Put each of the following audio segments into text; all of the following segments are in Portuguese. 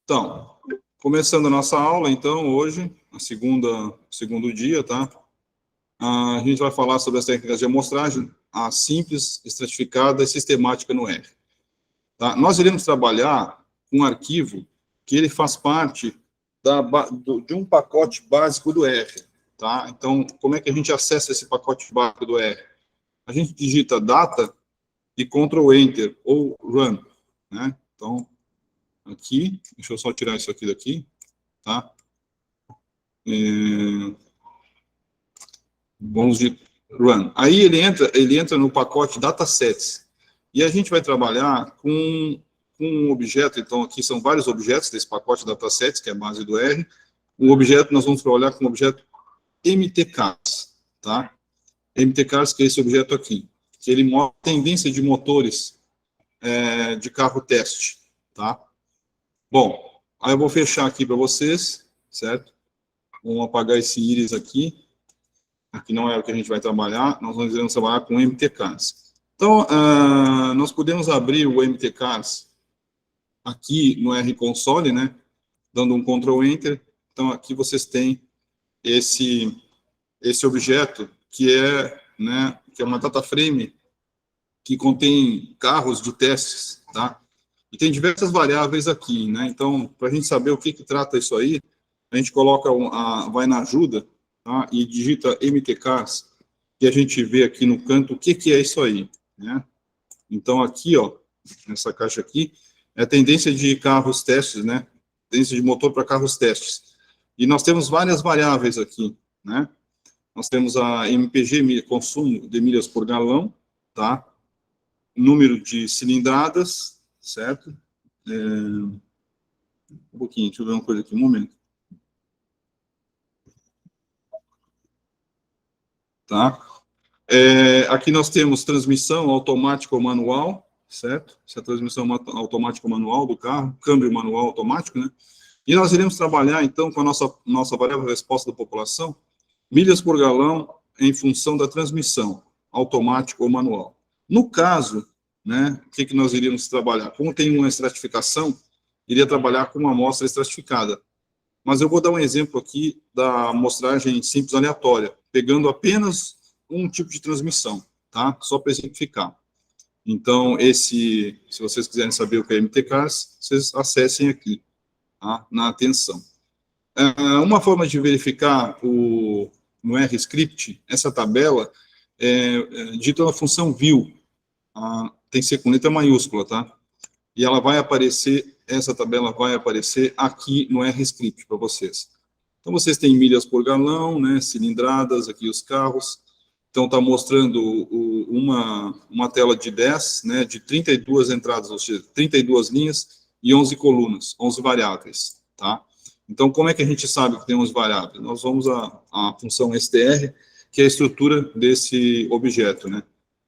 Então, começando a nossa aula, então, hoje, segundo dia, tá? A gente vai falar sobre as técnicas de amostragem, a simples, estratificada e sistemática no R. Tá? Nós iremos trabalhar com um arquivo que ele faz parte de um pacote básico do R. Tá? Então, como é que a gente acessa esse pacote básico do R? A gente digita data e Ctrl Enter, ou Run. Né? Então, aqui, deixa eu só tirar isso aqui daqui, tá? Vamos de Run. Aí ele entra no pacote datasets. E a gente vai trabalhar com um objeto, então aqui são vários objetos desse pacote datasets, que é a base do R. Um objeto, nós vamos trabalhar com o objeto MTCars, tá? MTCars, que é esse objeto aqui, que ele mostra a tendência de motores de carro teste, tá? Bom, aí eu vou fechar aqui para vocês, certo? Vamos apagar esse íris aqui. Aqui não é o que a gente vai trabalhar, nós vamos trabalhar com MTCars. Então, nós podemos abrir o MTCars aqui no R-Console, né? Dando um Ctrl Enter. Então, aqui vocês têm esse objeto que né, que é uma data frame que contém carros de testes, tá? E tem diversas variáveis aqui, né? Então, para a gente saber o que trata isso aí, a gente coloca, vai na ajuda, tá? E digita MTCars, e a gente vê aqui no canto o que é isso aí, né? Então, aqui, ó, nessa caixa aqui, é a tendência de carros testes, né? Tendência de motor para carros testes. E nós temos várias variáveis aqui, né? Nós temos a MPG, consumo de milhas por galão, tá? Número de cilindradas, certo? Um pouquinho, deixa eu ver uma coisa aqui, um momento. Tá? Aqui nós temos transmissão automática ou manual, certo? Essa é a transmissão automática ou manual do carro, câmbio manual automático, né? E nós iremos trabalhar, então, com a nossa variável resposta da população, milhas por galão em função da transmissão, automática ou manual. No caso, né, o que nós iríamos trabalhar? Como tem uma estratificação, iria trabalhar com uma amostra estratificada. Mas eu vou dar um exemplo aqui da amostragem simples aleatória, pegando apenas um tipo de transmissão, tá? Só para exemplificar. Então, se vocês quiserem saber o que é MTCars, vocês acessem aqui, tá? Na atenção. Uma forma de verificar no R-Script, essa tabela, digita a função view, tem que ser com letra maiúscula, tá? E ela vai aparecer, essa tabela vai aparecer aqui no R-Script para vocês. Então, vocês têm milhas por galão, né, cilindradas, aqui os carros. Então, está mostrando uma tela de 10, né, de 32 entradas, ou seja, 32 linhas e 11 colunas, 11 variáveis, tá? Então, como é que a gente sabe que tem 11 variáveis? Nós vamos à função str, que é a estrutura desse objeto, né?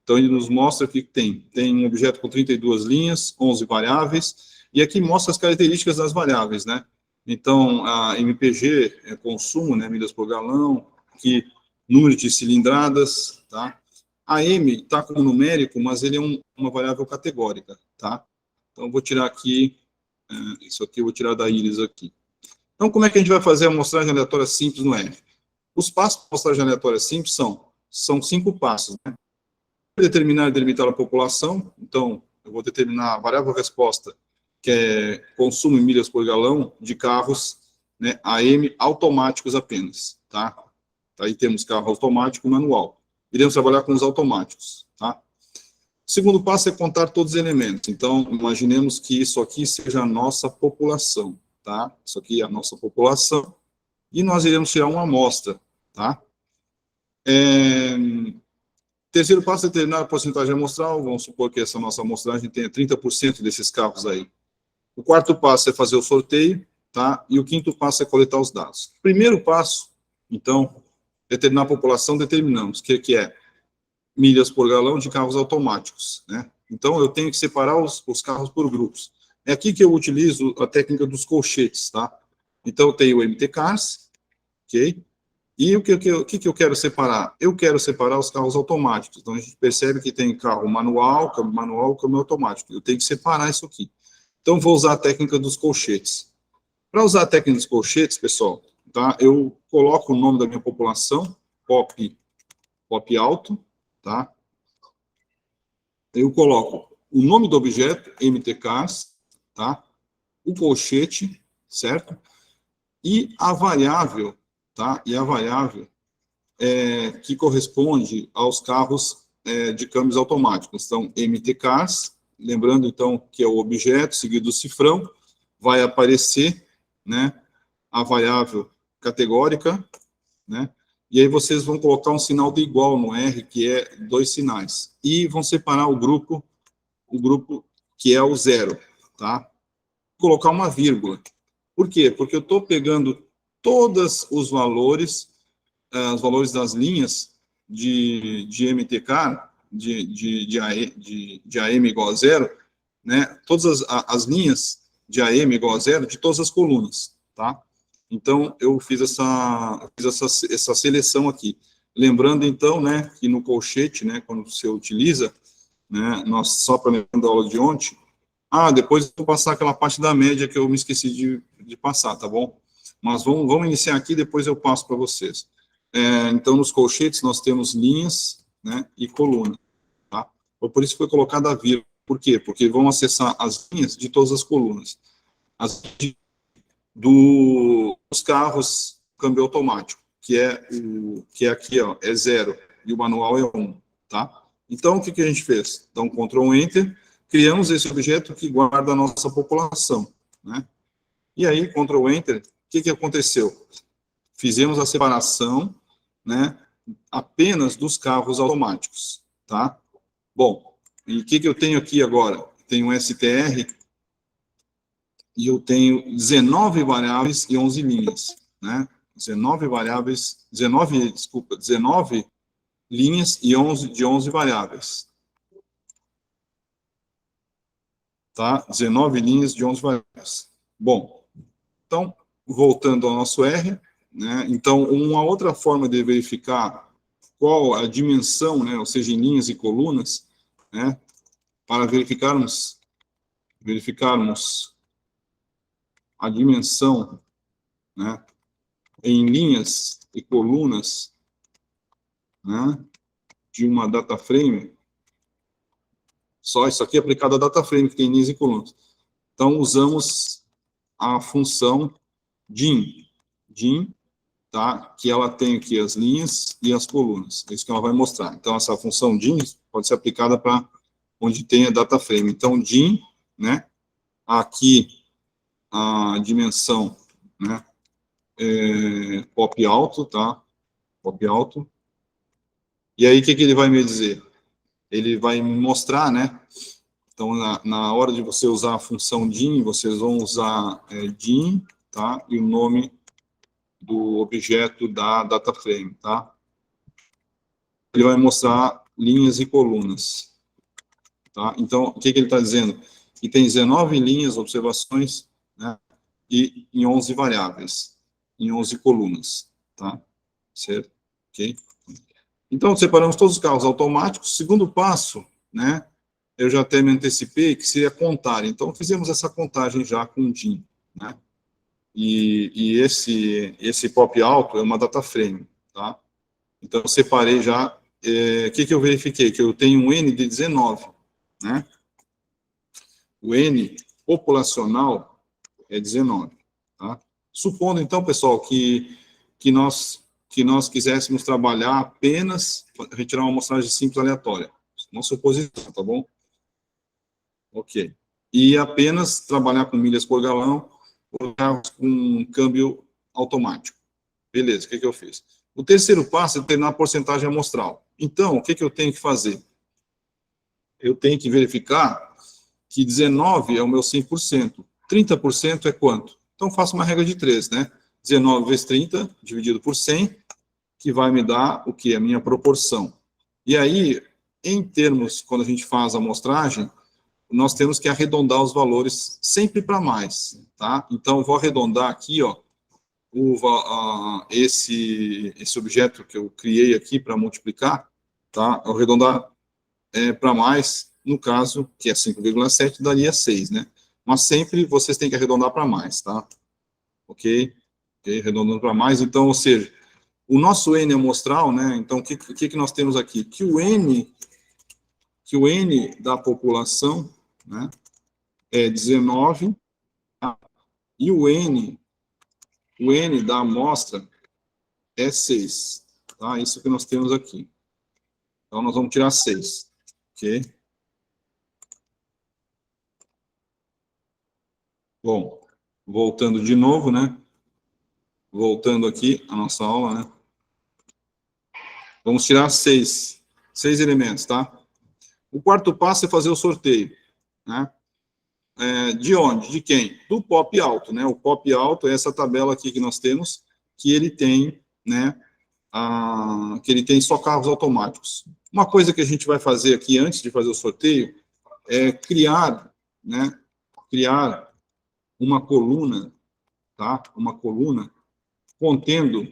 Então, ele nos mostra que tem um objeto com 32 linhas, 11 variáveis, e aqui mostra as características das variáveis, né? Então, a MPG é consumo, né, milhas por galão, aqui, número de cilindradas, tá? A M está como numérico, mas ele é uma variável categórica, tá? Então, eu vou tirar aqui, isso aqui eu vou tirar da íris aqui. Então, como é que a gente vai fazer a amostragem aleatória simples no R? Os passos para a amostragem aleatória simples são 5 passos, né? Determinar e delimitar a população, então, eu vou determinar a variável resposta, que é consumo em milhas por galão de carros, né, AM automáticos apenas, tá? Aí temos carro automático e manual. Iremos trabalhar com os automáticos, tá? O segundo passo é contar todos os elementos. Então, imaginemos que isso aqui seja a nossa população, tá? Isso aqui é a nossa população. E nós iremos tirar uma amostra, tá? Terceiro passo é determinar a porcentagem amostral. Vamos supor que essa nossa amostragem tenha 30% desses carros aí. O quarto passo é fazer o sorteio, tá? E o quinto passo é coletar os dados. Primeiro passo, então, determinar a população, determinamos que é milhas por galão de carros automáticos, né? Então, eu tenho que separar os carros por grupos. É aqui que eu utilizo a técnica dos colchetes, tá? Então, eu tenho o MTCars, ok? E o que eu quero separar? Eu quero separar os carros automáticos. Então, a gente percebe que tem carro manual, câmbio automático. Eu tenho que separar isso aqui. Então, vou usar a técnica dos colchetes. Para usar a técnica dos colchetes, pessoal, tá? Eu coloco o nome da minha população, pop alto, tá? Eu coloco o nome do objeto, MTCars, tá? O colchete, certo? E a variável, tá? E a variável que corresponde aos carros de câmbios automáticos. Então, MTCars, lembrando, então, que é o objeto seguido do cifrão, vai aparecer, né, a variável categórica, né, e aí vocês vão colocar um sinal de igual no R, que é 2 sinais, e vão separar o grupo que é o 0, tá? Colocar uma vírgula. Por quê? Porque eu estou pegando todos os valores das linhas de MTK, de AM igual a zero, né? Todas as linhas de AM igual a zero de todas as colunas, tá? Então, eu fiz essa seleção aqui. Lembrando, então, né, que no colchete, né, quando você utiliza, né, só para lembrar da aula de ontem, depois eu vou passar aquela parte da média que eu me esqueci de passar, tá bom? Mas vamos iniciar aqui, depois eu passo para vocês. Então, nos colchetes, nós temos linhas, né, e coluna, tá? Por isso foi colocada a vírgula. Por quê? Porque vão acessar as linhas de todas as colunas. Dos carros câmbio automático, que é aqui, ó, é 0, e o manual é 1, tá? Então, o que a gente fez? Então, Ctrl Enter, criamos esse objeto que guarda a nossa população, né? E aí, Ctrl Enter, o que aconteceu? Fizemos a separação, né, apenas dos carros automáticos, tá? Bom, e o que eu tenho aqui agora? Tenho um STR e eu tenho 19 variáveis e 11 linhas, né? 19 linhas e 11 variáveis. Tá? 19 linhas de 11 variáveis. Bom, então, voltando ao nosso R, né? Então, uma outra forma de verificar qual a dimensão, né, ou seja, em linhas e colunas, né, para verificarmos a dimensão, né, em linhas e colunas, né, de uma data frame, só isso aqui é aplicado a data frame, que tem linhas e colunas. Então, usamos a função dim, tá, que ela tem aqui as linhas e as colunas, é isso que ela vai mostrar. Então, essa função dim pode ser aplicada para onde tem a data frame. Então, dim, né, aqui a dimensão, né, pop alto, tá, pop alto. E aí, o que ele vai me dizer? Ele vai me mostrar, né, então, na hora de você usar a função dim, vocês vão usar dim, tá, e o nome do objeto da data frame, tá? Ele vai mostrar linhas e colunas, tá? Então, o que ele está dizendo? Que tem 19 linhas, observações, né, e em 11 variáveis, em 11 colunas, tá? Certo? Ok? Então, separamos todos os carros automáticos. Segundo passo, né, eu já até me antecipei, que seria contar. Então, fizemos essa contagem já com o DIN, né? E esse pop alto é uma data frame, tá? Então, eu separei já. O que eu verifiquei? Que eu tenho um N de 19, né? O N populacional é 19, tá? Supondo, então, pessoal, que nós quiséssemos trabalhar apenas, retirar uma amostragem simples aleatória. Uma suposição, tá bom? Ok. E apenas trabalhar com milhas por galão, ou com câmbio automático. Beleza, o que eu fiz? O terceiro passo é determinar a porcentagem amostral. Então, o que eu tenho que fazer? Eu tenho que verificar que 19 é o meu 100%. 30% é quanto? Então, faço uma regra de 3, né? 19 vezes 30, dividido por 100, que vai me dar o que? A minha proporção. E aí, em termos, quando a gente faz a amostragem, nós temos que arredondar os valores sempre para mais, tá? Então, eu vou arredondar aqui, ó, esse objeto que eu criei aqui para multiplicar, tá? Eu arredondar para mais, no caso, que é 5,7, daria 6, né? Mas sempre vocês têm que arredondar para mais, tá? ok? Arredondando para mais, então, ou seja, o nosso N amostral, né, então, o que nós temos aqui? Que o N da população, né, é 19, tá? E o N da amostra é 6, tá? Isso que nós temos aqui. Então, nós vamos tirar 6, ok? Bom, voltando de novo, né? Voltando aqui a nossa aula, né? Vamos tirar 6 elementos, tá? O quarto passo é fazer o sorteio, né? De onde? De quem? Do pop alto, né? O pop alto é essa tabela aqui que nós temos, que ele tem, né? Que ele tem só carros automáticos. Uma coisa que a gente vai fazer aqui antes de fazer o sorteio é criar, né? Criar uma coluna, tá? Uma coluna contendo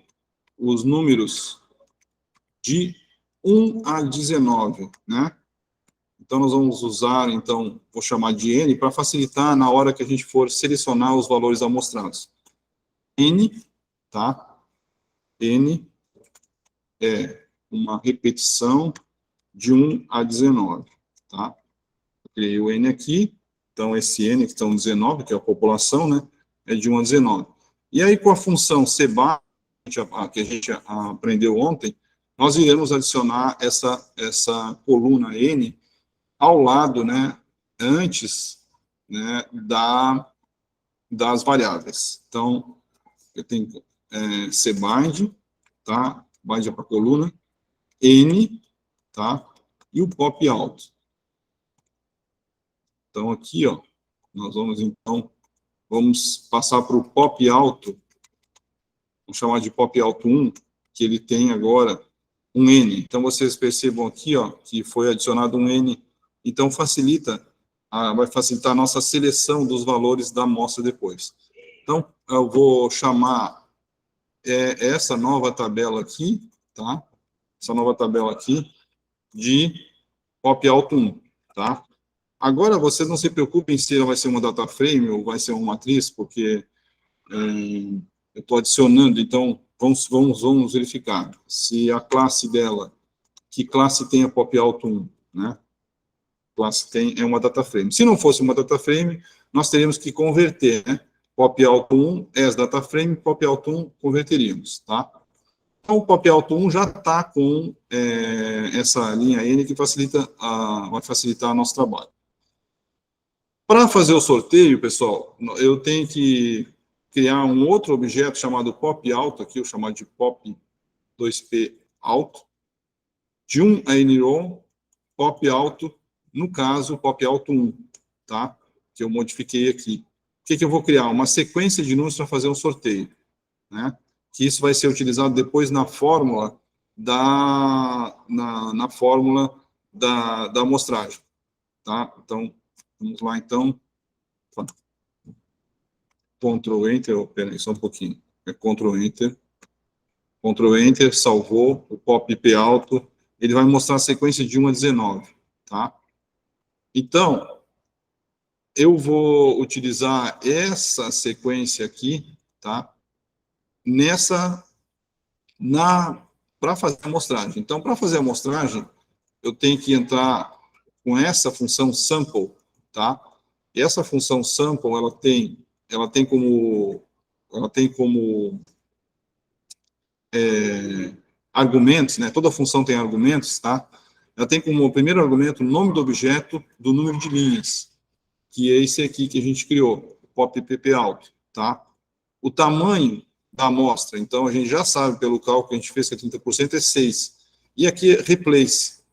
os números de 1 a 19, né? Então, nós vamos usar, então, vou chamar de N, para facilitar na hora que a gente for selecionar os valores amostrados. N, tá? N é uma repetição de 1 a 19, tá? Eu criei o N aqui, então esse N, que estão 19, que é a população, né? É de 1 a 19. E aí, com a função cbar, que a gente aprendeu ontem, nós iremos adicionar essa coluna N ao lado, né, antes, né, das variáveis. Então, eu tenho cbind, tá? Bind é para coluna, N, tá? E o pop alto. Então, aqui, ó, nós vamos, então, vamos passar para o pop alto, vamos chamar de pop alto 1, que ele tem agora um N. Então, vocês percebam aqui, ó, que foi adicionado um N. Então, vai facilitar a nossa seleção dos valores da amostra depois. Então, eu vou chamar essa nova tabela aqui, tá? Essa nova tabela aqui de pop alto 1, tá? Agora, vocês não se preocupem se ela vai ser uma data frame ou vai ser uma matriz, porque eu estou adicionando, então, vamos verificar se a classe dela, que classe tem a pop alto 1, né? Classe tem é uma data frame. Se não fosse uma data frame, nós teríamos que converter, né? Pop alto 1 é as data frame, pop alto 1 converteríamos, tá? Então, o pop alto 1 já está com essa linha N que vai facilitar o nosso trabalho. Para fazer o sorteio, pessoal, eu tenho que criar um outro objeto chamado pop alto, aqui eu chamar de pop 2p alto, de 1 a n row, pop alto, no caso, pop alto 1, tá? Que eu modifiquei aqui. O que eu vou criar? Uma sequência de números para fazer um sorteio, né? Que isso vai ser utilizado depois na fórmula na fórmula da amostragem, tá? Então, vamos lá, então. Ctrl Enter, peraí, só um pouquinho. Ctrl Enter. Ctrl Enter, salvou o pop P alto. Ele vai mostrar a sequência de 1 a 19, tá? Então, eu vou utilizar essa sequência aqui, tá? Para fazer a amostragem. Então, para fazer a amostragem, eu tenho que entrar com essa função sample, tá? E essa função sample, ela tem como argumentos, né? Toda função tem argumentos, tá? Ela tem como primeiro argumento o nome do objeto do número de linhas, que é esse aqui que a gente criou, o pop pp alto, tá? O tamanho da amostra, então a gente já sabe pelo cálculo que a gente fez que é 30%, é 6. E aqui é replace,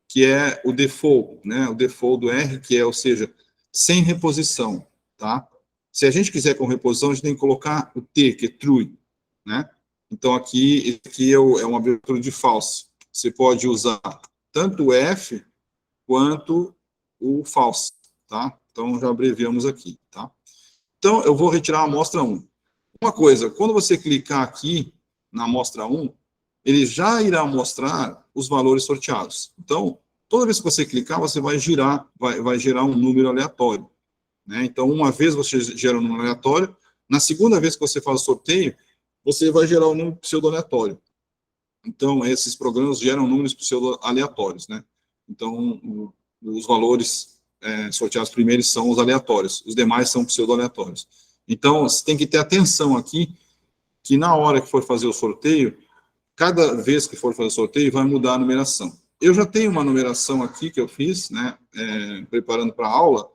que é o default, né? O default do R, que é, ou seja, sem reposição, tá? Se a gente quiser com reposição, a gente tem que colocar o T, que é true, né? Então, aqui é uma abertura de false. Você pode usar tanto o F quanto o false, tá? Então, já abreviamos aqui, tá? Então, eu vou retirar a amostra 1. Uma coisa, quando você clicar aqui na amostra 1, ele já irá mostrar os valores sorteados. Então, toda vez que você clicar, você vai gerar um número aleatório, né? Então, uma vez você gera um número aleatório, Na segunda vez que você faz o sorteio, você vai gerar um número pseudo-aleatório. Então, esses programas geram números pseudo-aleatórios, né? Então, os valores sorteados primeiro são os aleatórios, os demais são pseudo-aleatórios. Então, você tem que ter atenção aqui, que na hora que for fazer o sorteio, cada vez que for fazer o sorteio, vai mudar a numeração. Eu já tenho uma numeração aqui que eu fiz, né, preparando para a aula,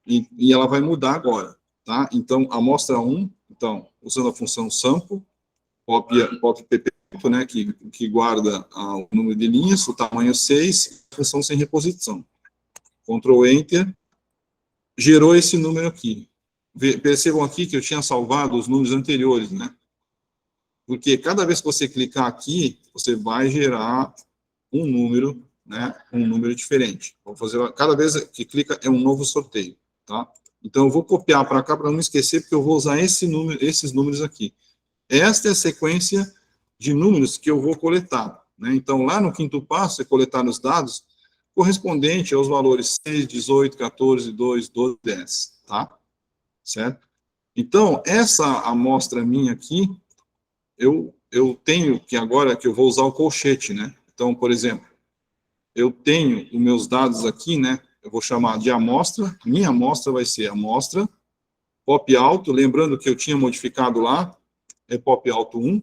e ela vai mudar agora, tá? Então, amostra 1, então, usando a função sample, pop-pp, né, que guarda o número de linhas, o tamanho 6, função sem reposição. Ctrl Enter, gerou esse número aqui. Percebam aqui que eu tinha salvado os números anteriores, né? Porque cada vez que você clicar aqui, você vai gerar um número, né? Um número diferente. Vamos fazer, cada vez que clica é um novo sorteio, tá? Então eu vou copiar para cá para não esquecer, porque eu vou usar esses números aqui. Esta é a sequência de números que eu vou coletar, né? Então lá no quinto passo é coletar os dados correspondente aos valores 6, 18, 14, 2, 12, 10, tá? Certo? Então, essa amostra minha aqui, eu tenho que agora que eu vou usar o colchete, né? Então, por exemplo, eu tenho os meus dados aqui, né? Eu vou chamar de amostra, minha amostra vai ser amostra, pop alto, lembrando que eu tinha modificado lá, é pop alto 1,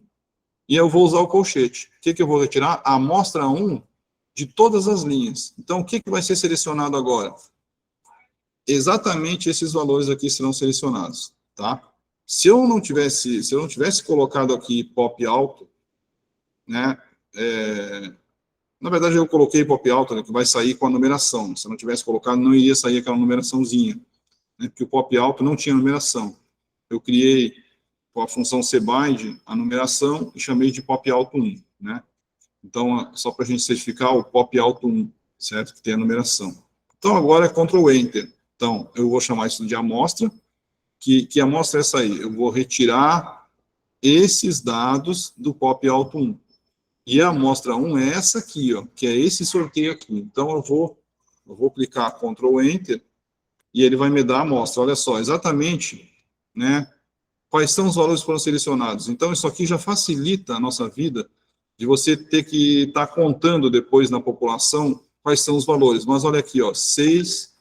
e eu vou usar o colchete. O que eu vou retirar? A amostra 1 de todas as linhas. Então, o que vai ser selecionado agora? Exatamente esses valores aqui serão selecionados, tá? Se eu não tivesse colocado aqui pop alto, né, na verdade eu coloquei pop alto, né, que vai sair com a numeração. Se eu não tivesse colocado, não iria sair aquela numeraçãozinha, né, porque o pop alto não tinha numeração. Eu criei com a função cbind a numeração e chamei de pop alto 1, né? Então, só para a gente certificar, o pop alto 1, certo? Que tem a numeração. Então, agora é Ctrl Enter. Então, eu vou chamar isso de amostra, que amostra é essa aí. Eu vou retirar esses dados do pop alto 1. E a amostra 1 é essa aqui, ó, que é esse sorteio aqui. Então, eu vou clicar Ctrl Enter e ele vai me dar a amostra. Olha só, exatamente, né, quais são os valores que foram selecionados. Então, isso aqui já facilita a nossa vida de você ter que estar contando depois na população quais são os valores. Mas olha aqui, ó, 6,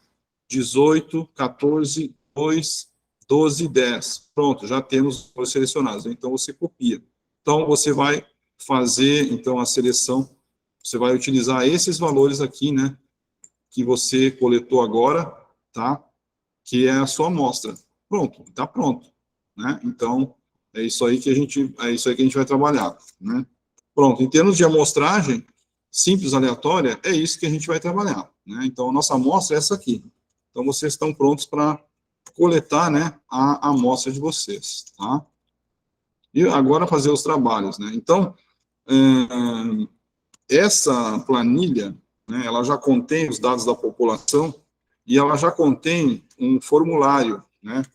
18, 14, 2, 12, 10. Pronto, já temos os valores selecionados. Então, você copia. Então, você vai fazer, então, a seleção, você vai utilizar esses valores aqui, né, que você coletou agora, tá? Que é a sua amostra. Pronto, está pronto, né? Então, é isso aí que a gente vai trabalhar, né? Pronto, em termos de amostragem, simples, aleatória, é isso que a gente vai trabalhar, né? Então, a nossa amostra é essa aqui. Então, vocês estão prontos para coletar, né, a amostra de vocês, tá? E agora fazer os trabalhos, né? Então, essa planilha, né, ela já contém os dados da população e ela já contém um formulário, né?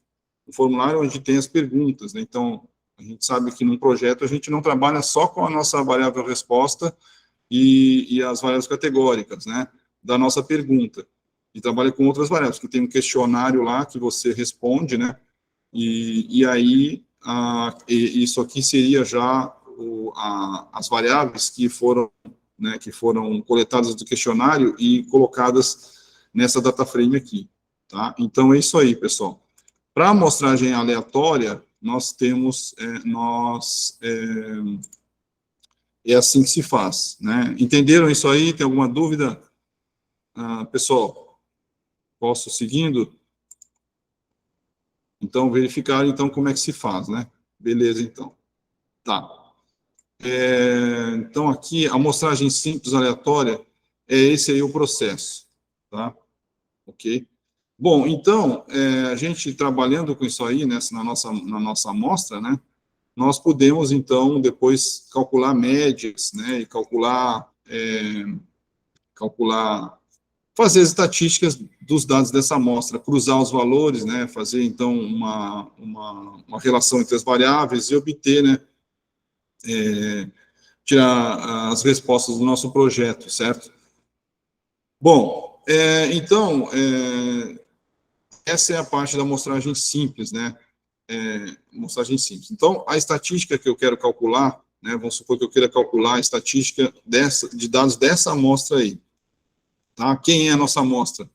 Um formulário onde tem as perguntas, né? Então, a gente sabe que num projeto a gente não trabalha só com a nossa variável resposta e as variáveis categóricas, né, da nossa pergunta. E trabalha com outras variáveis, que tem um questionário lá que você responde, né, e aí isso aqui seria já as variáveis que foram, né, que foram coletadas do questionário e colocadas nessa data frame aqui, tá? Então, é isso aí, pessoal. Para amostragem aleatória, nós temos, é assim que se faz, né? Entenderam isso aí? Tem alguma dúvida? Pessoal, posso seguindo? Então, verificar, então, como é que se faz, né? Beleza, então. Tá. Então, aqui, a amostragem simples aleatória, é esse aí o processo, tá? Ok? Bom, então, a gente trabalhando com isso aí, na nossa amostra, né? Nós podemos, então, depois calcular médias, né? E fazer as estatísticas dos dados dessa amostra, cruzar os valores, né, fazer, então, uma relação entre as variáveis e obter, né, tirar as respostas do nosso projeto, certo? Bom, então, essa é a parte da amostragem simples, né? amostragem simples. Então, a estatística que eu quero calcular, né, vamos supor que eu queira calcular a estatística de dados dessa amostra aí. Tá? Quem é a nossa amostra?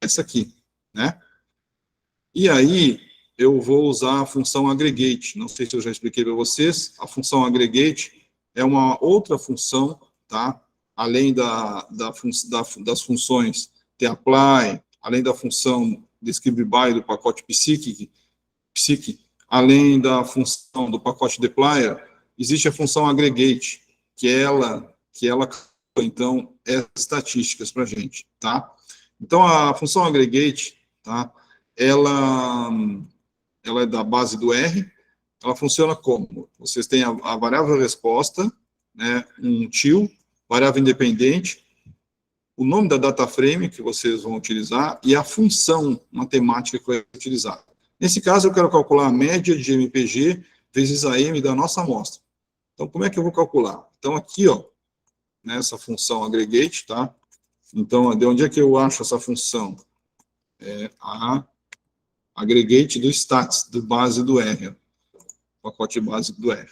Essa aqui, né? E aí, eu vou usar a função aggregate. Não sei se eu já expliquei para vocês. A função aggregate é uma outra função, tá? Além das funções tapply, além da função describe by do pacote psychic, além da função do pacote dplyr, existe a função aggregate, que ela então, estatísticas para a gente, tá? Então, a função aggregate, tá? Ela é da base do R, ela funciona como? Vocês têm a variável resposta, né, um til, variável independente, o nome da data frame que vocês vão utilizar e a função matemática que vai utilizar. Nesse caso, eu quero calcular a média de MPG vezes a M da nossa amostra. Então, como é que eu vou calcular? Então, aqui, ó, nessa função aggregate, tá? Então, de onde é que eu acho essa função? É a aggregate do stats, do base do R, pacote básico do R.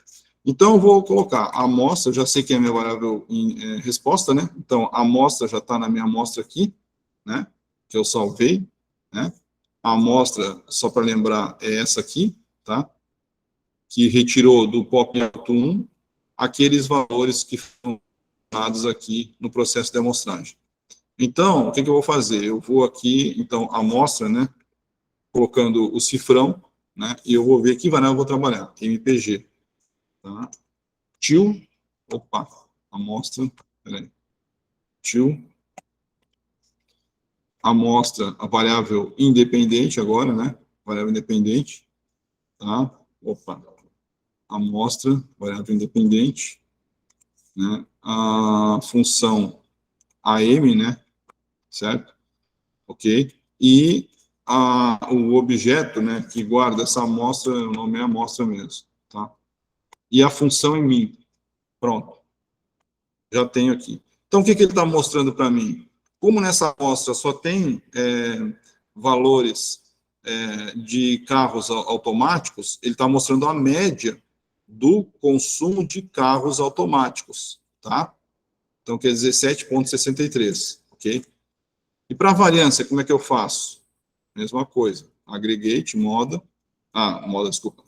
Então, eu vou colocar a amostra, eu já sei que é a minha variável em resposta, né? Então, a amostra já está na minha amostra aqui, né? Que eu salvei, né? A amostra, só para lembrar, é essa aqui, tá? Que retirou do POP 1 aqueles valores que foram dados aqui no processo de amostragem. Então, o que eu vou fazer? Eu vou aqui, então, amostra, né? Colocando o cifrão, né? E eu vou ver que variável eu vou trabalhar. MPG. Tá? Til, opa, amostra, peraí. Til, amostra, a variável independente agora, né? Variável independente, tá? Opa, amostra, variável independente, né? A função AM, né? Certo? Ok? E o objeto, né, que guarda essa amostra, o nome é amostra mesmo, tá? E a função em mim. Pronto. Já tenho aqui. Então, o que ele está mostrando para mim? Como nessa amostra só tem valores de carros automáticos, ele está mostrando a média do consumo de carros automáticos, tá? Então, quer dizer, 7,63, ok? E para a variância, como é que eu faço? Mesma coisa. Aggregate, desculpa,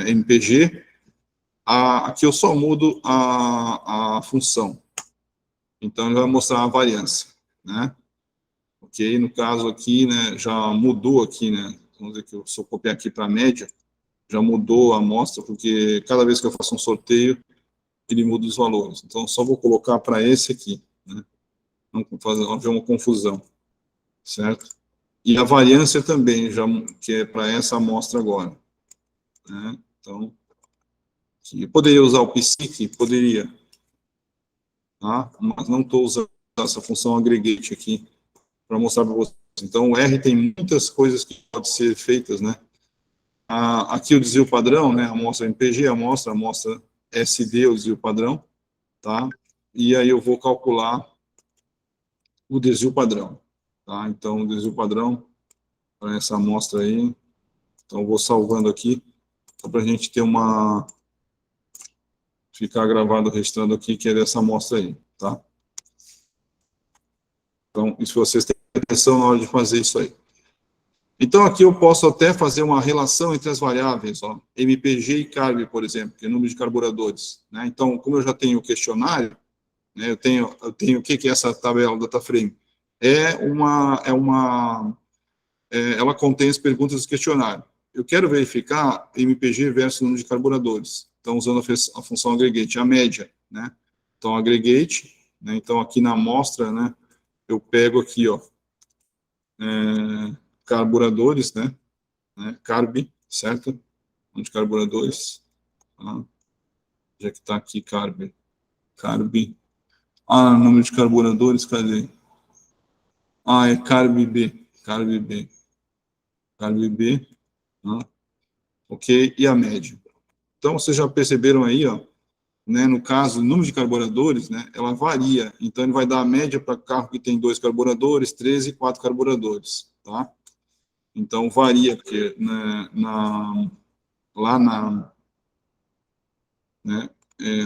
MPG. Aqui eu só mudo a função. Então, ele vai mostrar a variância, né? Ok? No caso aqui, né, já mudou aqui, né? Vamos dizer que eu, se eu copiar aqui para a média, já mudou a amostra, porque cada vez que eu faço um sorteio, ele muda os valores. Então, só vou colocar para esse aqui, né? Não haver uma confusão, certo? E a variância também, já, que é para essa amostra agora, né? Então, eu poderia usar o psique? Poderia, tá? Mas não estou usando essa função aggregate aqui para mostrar para vocês. Então, o R tem muitas coisas que podem ser feitas, né? Aqui o desvio padrão, né? Amostra MPG, amostra SD, o desvio padrão, tá? E aí eu vou calcular o desvio padrão, tá? Então, o desvio padrão para essa amostra aí. Então, eu vou salvando aqui, só para a gente ter ficar gravado, registrando aqui, que é dessa amostra aí, tá? Então, isso vocês têm atenção na hora de fazer isso aí. Então, aqui eu posso até fazer uma relação entre as variáveis, ó, MPG e CARB, por exemplo, que é o número de carburadores, né? Então, como eu já tenho o questionário, né, eu tenho o que é essa tabela data frame? Ela contém as perguntas do questionário. Eu quero verificar MPG versus número de carburadores. Então, usando a função aggregate, a média, né? Então, aggregate, né? Então, aqui na amostra, né, eu pego aqui, ó, carburadores, né? Carb, certo? Número de carburadores. Tá? Já que está aqui carb. Número de carburadores, cadê? É carb B. Carb B. Tá? Ok? E a média. Então, vocês já perceberam aí, ó, né, no caso, o número de carburadores, né, ela varia. Então, ele vai dar a média para carro que tem 2 carburadores, 13 e 4 carburadores, tá? Então, varia, porque né, lá né,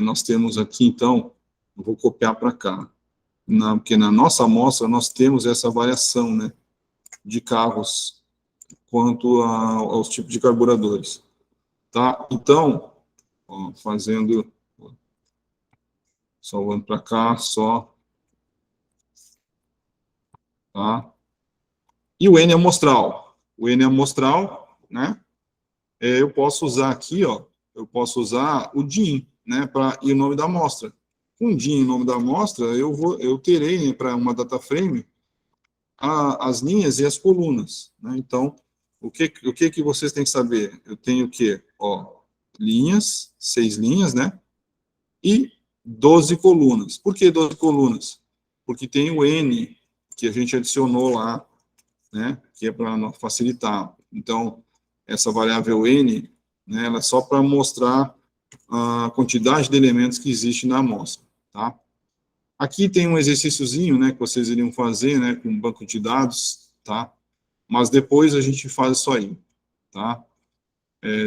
nós temos aqui, então, eu vou copiar para cá, porque na nossa amostra nós temos essa variação, né, de carros quanto aos tipos de carburadores, tá? Então, ó, salvando para cá, só, tá? E o N amostral. O N amostral, né? Eu posso usar aqui, ó, eu posso usar o DIN, né, e o nome da amostra. Com o DIN e o nome da amostra, eu terei, né, para uma data frame, as linhas e as colunas, né? Então, o que vocês têm que saber? Eu tenho o quê? Ó, linhas, 6 linhas, né? E 12 colunas. Por que 12 colunas? Porque tem o N, que a gente adicionou lá, né, que é para facilitar. Então, essa variável N, né, ela é só para mostrar a quantidade de elementos que existe na amostra, tá? Aqui tem um exercíciozinho, né, que vocês iriam fazer, né, com um banco de dados, tá? Mas depois a gente faz isso aí, tá?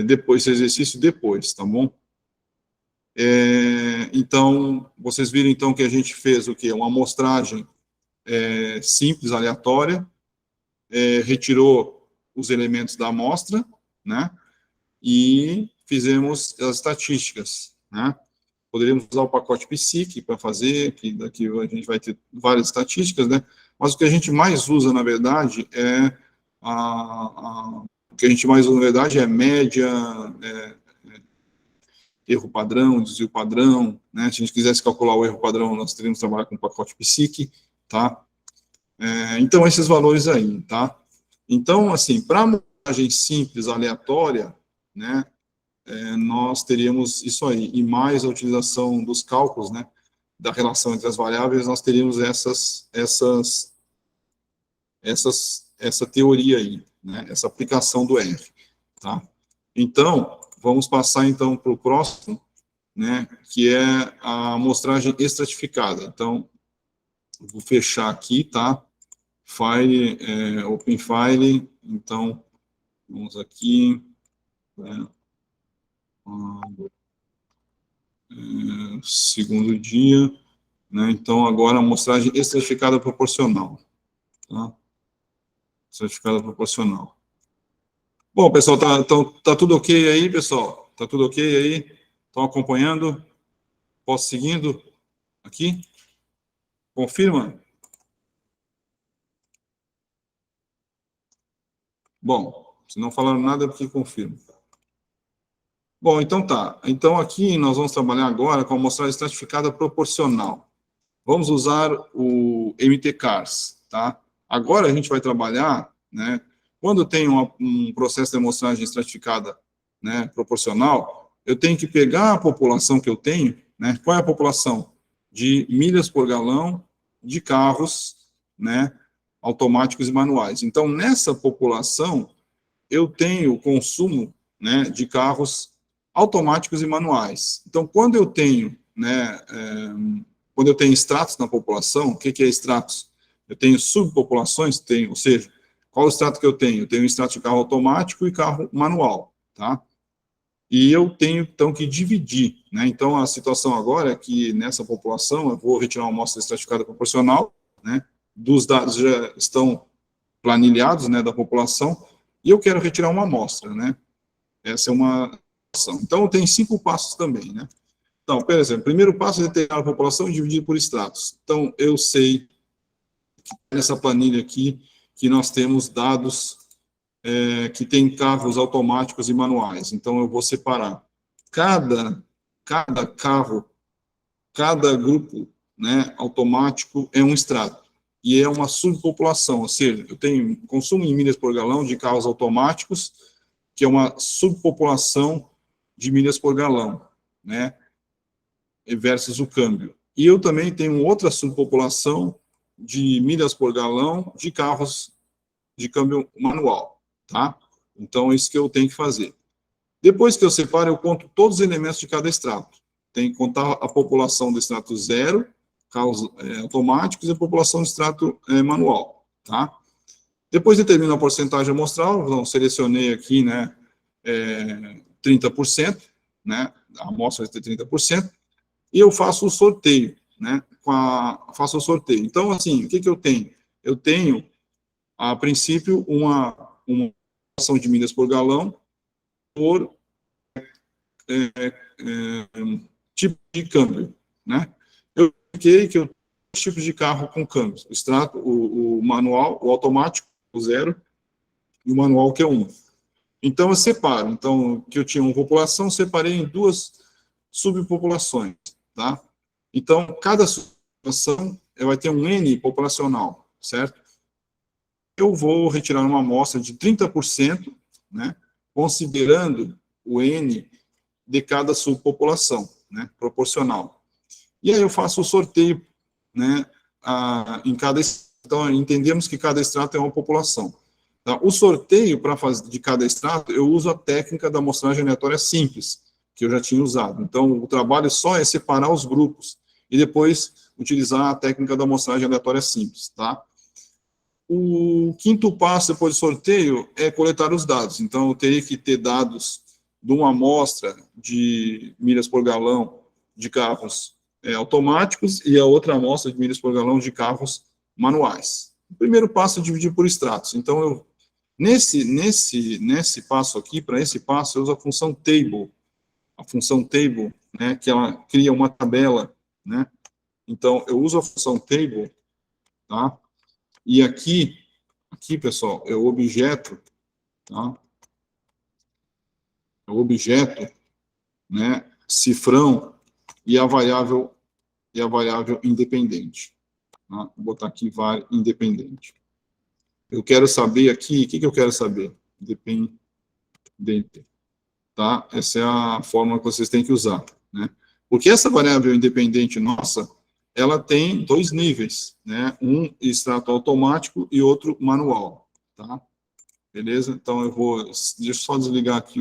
Depois, esse exercício depois, tá bom? Então, vocês viram, então, que a gente fez o quê? Uma amostragem simples, aleatória, retirou os elementos da amostra, né? E fizemos as estatísticas, né? Poderíamos usar o pacote PSIC para fazer, que daqui a gente vai ter várias estatísticas, né? Mas o que a gente mais usa, na verdade, o que a gente mais usa, na verdade, é média, erro padrão, desvio padrão, né? Se a gente quisesse calcular o erro padrão, nós teríamos que trabalhar com o pacote PSIC, tá? Então, esses valores aí, tá? Então, assim, para montagem simples, aleatória, né, nós teríamos isso aí, e mais a utilização dos cálculos, né, da relação entre as variáveis, nós teríamos essa teoria aí, né, essa aplicação do R, tá? Então, vamos passar, então, para o próximo, né, que é a amostragem estratificada. Então, vou fechar aqui, tá? File, Open File, então, vamos aqui, né, segundo dia, né, então, agora a amostragem estratificada proporcional, tá? Estratificada proporcional. Bom, pessoal, tá tudo ok aí, pessoal? Tá tudo ok aí? Estão acompanhando? Posso seguindo aqui? Confirma? Bom, se não falaram nada, é porque confirma. Bom, então tá. Então aqui nós vamos trabalhar agora com a amostragem estratificada proporcional. Vamos usar o MTCARS, tá? Agora a gente vai trabalhar, né? Quando eu tenho um processo de amostragem estratificada, né, proporcional, eu tenho que pegar a população que eu tenho, né? Qual é a população? De milhas por galão de carros, né, automáticos e manuais. Então, nessa população, eu tenho o consumo, né, de carros automáticos e manuais. Então, quando eu tenho, né, quando eu tenho estratos na população, o que é estratos? Eu tenho subpopulações, ou seja, qual o extrato que eu tenho? Eu tenho um extrato de carro automático e carro manual, tá? E eu tenho, então, que dividir, né? Então, a situação agora é que, nessa população, eu vou retirar uma amostra estratificada proporcional, né? Dos dados já estão planilhados, né, da população, e eu quero retirar uma amostra, né? Essa é uma ação. Então, tem 5 passos também, né? Então, por exemplo, primeiro passo é determinar a população e dividir por estratos. Então, eu sei que nessa planilha aqui que nós temos dados que tem carros automáticos e manuais. Então, eu vou separar cada carro, cada grupo, né, automático é um extrato. E é uma subpopulação, ou seja, eu tenho consumo em milhas por galão de carros automáticos, que é uma subpopulação de milhas por galão, né, versus o câmbio. E eu também tenho outra subpopulação de milhas por galão de carros de câmbio manual, tá? Então, é isso que eu tenho que fazer. Depois que eu separo, eu conto todos os elementos de cada extrato. Tem que contar a população do extrato zero, carros automáticos, e a população do extrato manual, tá? Depois determino a porcentagem amostral, então, selecionei aqui, né, 30%, né? A amostra vai ter 30%, e eu faço o sorteio, né? Faço o sorteio. Então, assim, o que eu tenho? Eu tenho, a princípio, uma população de milhas por galão por tipo de câmbio, né? Eu expliquei que eu tenho dois tipos de carro com câmbio: o extrato, o manual, o automático, o 0, e o manual, que é 1. Então, eu separo. Então, que eu tinha uma população, separei em duas subpopulações, tá? Então, cada subpopulação vai ter um N populacional, certo? Eu vou retirar uma amostra de 30%, né? Considerando o N de cada subpopulação, né? Proporcional. E aí eu faço o sorteio, né? Em cada. Então, entendemos que cada extrato é uma população. Tá? O sorteio para fazer de cada extrato, eu uso a técnica da amostragem aleatória simples, que eu já tinha usado. Então, o trabalho só é separar os grupos e depois utilizar a técnica da amostragem aleatória simples, tá? O quinto passo depois do sorteio é coletar os dados. Então, eu teria que ter dados de uma amostra de milhas por galão de carros automáticos e a outra amostra de milhas por galão de carros manuais. O primeiro passo é dividir por extratos. Então, eu nesse passo aqui, para esse passo, eu uso a função table. A função table, né, que ela cria uma tabela, né? Então, eu uso a função table, tá? E aqui, pessoal, é o objeto, tá? É o objeto, né, cifrão e a variável independente. Tá? Vou botar aqui var independente. Eu quero saber aqui, o que eu quero saber? Dependente. Tá? Essa é a forma que vocês têm que usar, né? Porque essa variável independente nossa, ela tem dois níveis, né? Um extrato automático e outro manual, tá? Beleza? Então deixa eu só desligar aqui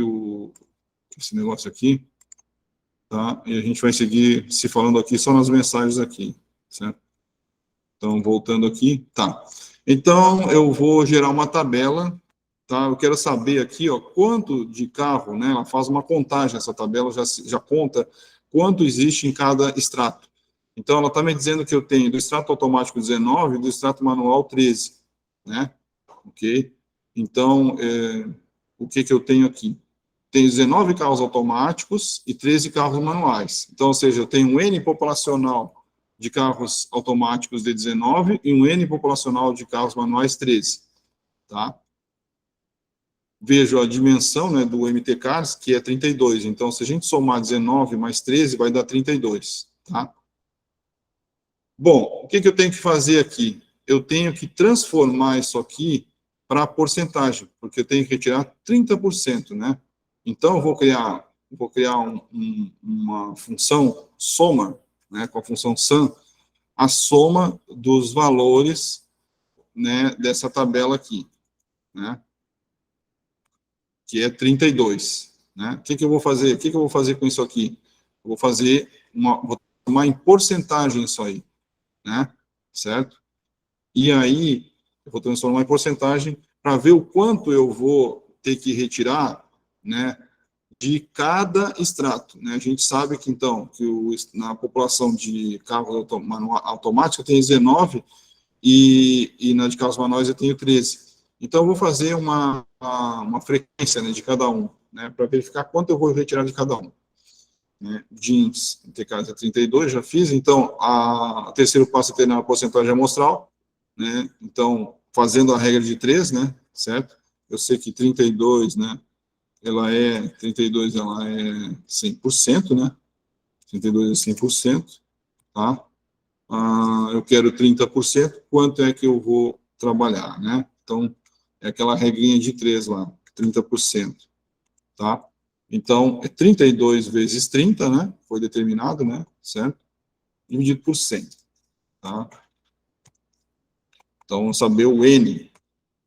esse negócio aqui, tá? E a gente vai seguir se falando aqui só nas mensagens aqui, certo? Então, voltando aqui, tá. Então, eu vou gerar uma tabela, tá? Eu quero saber aqui, ó, quanto de carro, né? Ela faz uma contagem, essa tabela já conta quanto existe em cada extrato. Então, ela está me dizendo que eu tenho do extrato automático 19 e do extrato manual 13, né? Ok? Então, o que eu tenho aqui? Tenho 19 carros automáticos e 13 carros manuais. Então, ou seja, eu tenho um N populacional de carros automáticos de 19 e um N populacional de carros manuais 13, tá? Vejo a dimensão, né, do MT-Cars, que é 32. Então, se a gente somar 19 mais 13, vai dar 32, tá? Bom, o que eu tenho que fazer aqui? Eu tenho que transformar isso aqui para porcentagem, porque eu tenho que retirar 30%, né? Então, eu vou criar uma função soma, né, com a função sum, a soma dos valores, né, dessa tabela aqui, né, que é 32, né? O que eu vou fazer? O que eu vou fazer com isso aqui? Eu vou fazer vou transformar em porcentagem isso aí, né? Certo? E aí, eu vou transformar em porcentagem para ver o quanto eu vou ter que retirar, né, de cada extrato, né? A gente sabe que, então, que na população de carros automáticos tem 19 e na de carros manuais eu tenho 13. Então, eu vou fazer uma frequência, né, de cada um, né, para verificar quanto eu vou retirar de cada um. Né? Jeans, no caso é 32, já fiz. Então, o terceiro passo é ter a porcentagem amostral, né? Então, fazendo a regra de 3, né, certo? Eu sei que 32, né, 32 ela é 100%, né? 32 é 100%, tá? Eu quero 30%, quanto é que eu vou trabalhar, né? Então, é aquela regrinha de 3 lá, 30%, tá? Então, é 32 vezes 30, né? Foi determinado, né? Certo? Dividido por 100, tá? Então, vamos saber o N.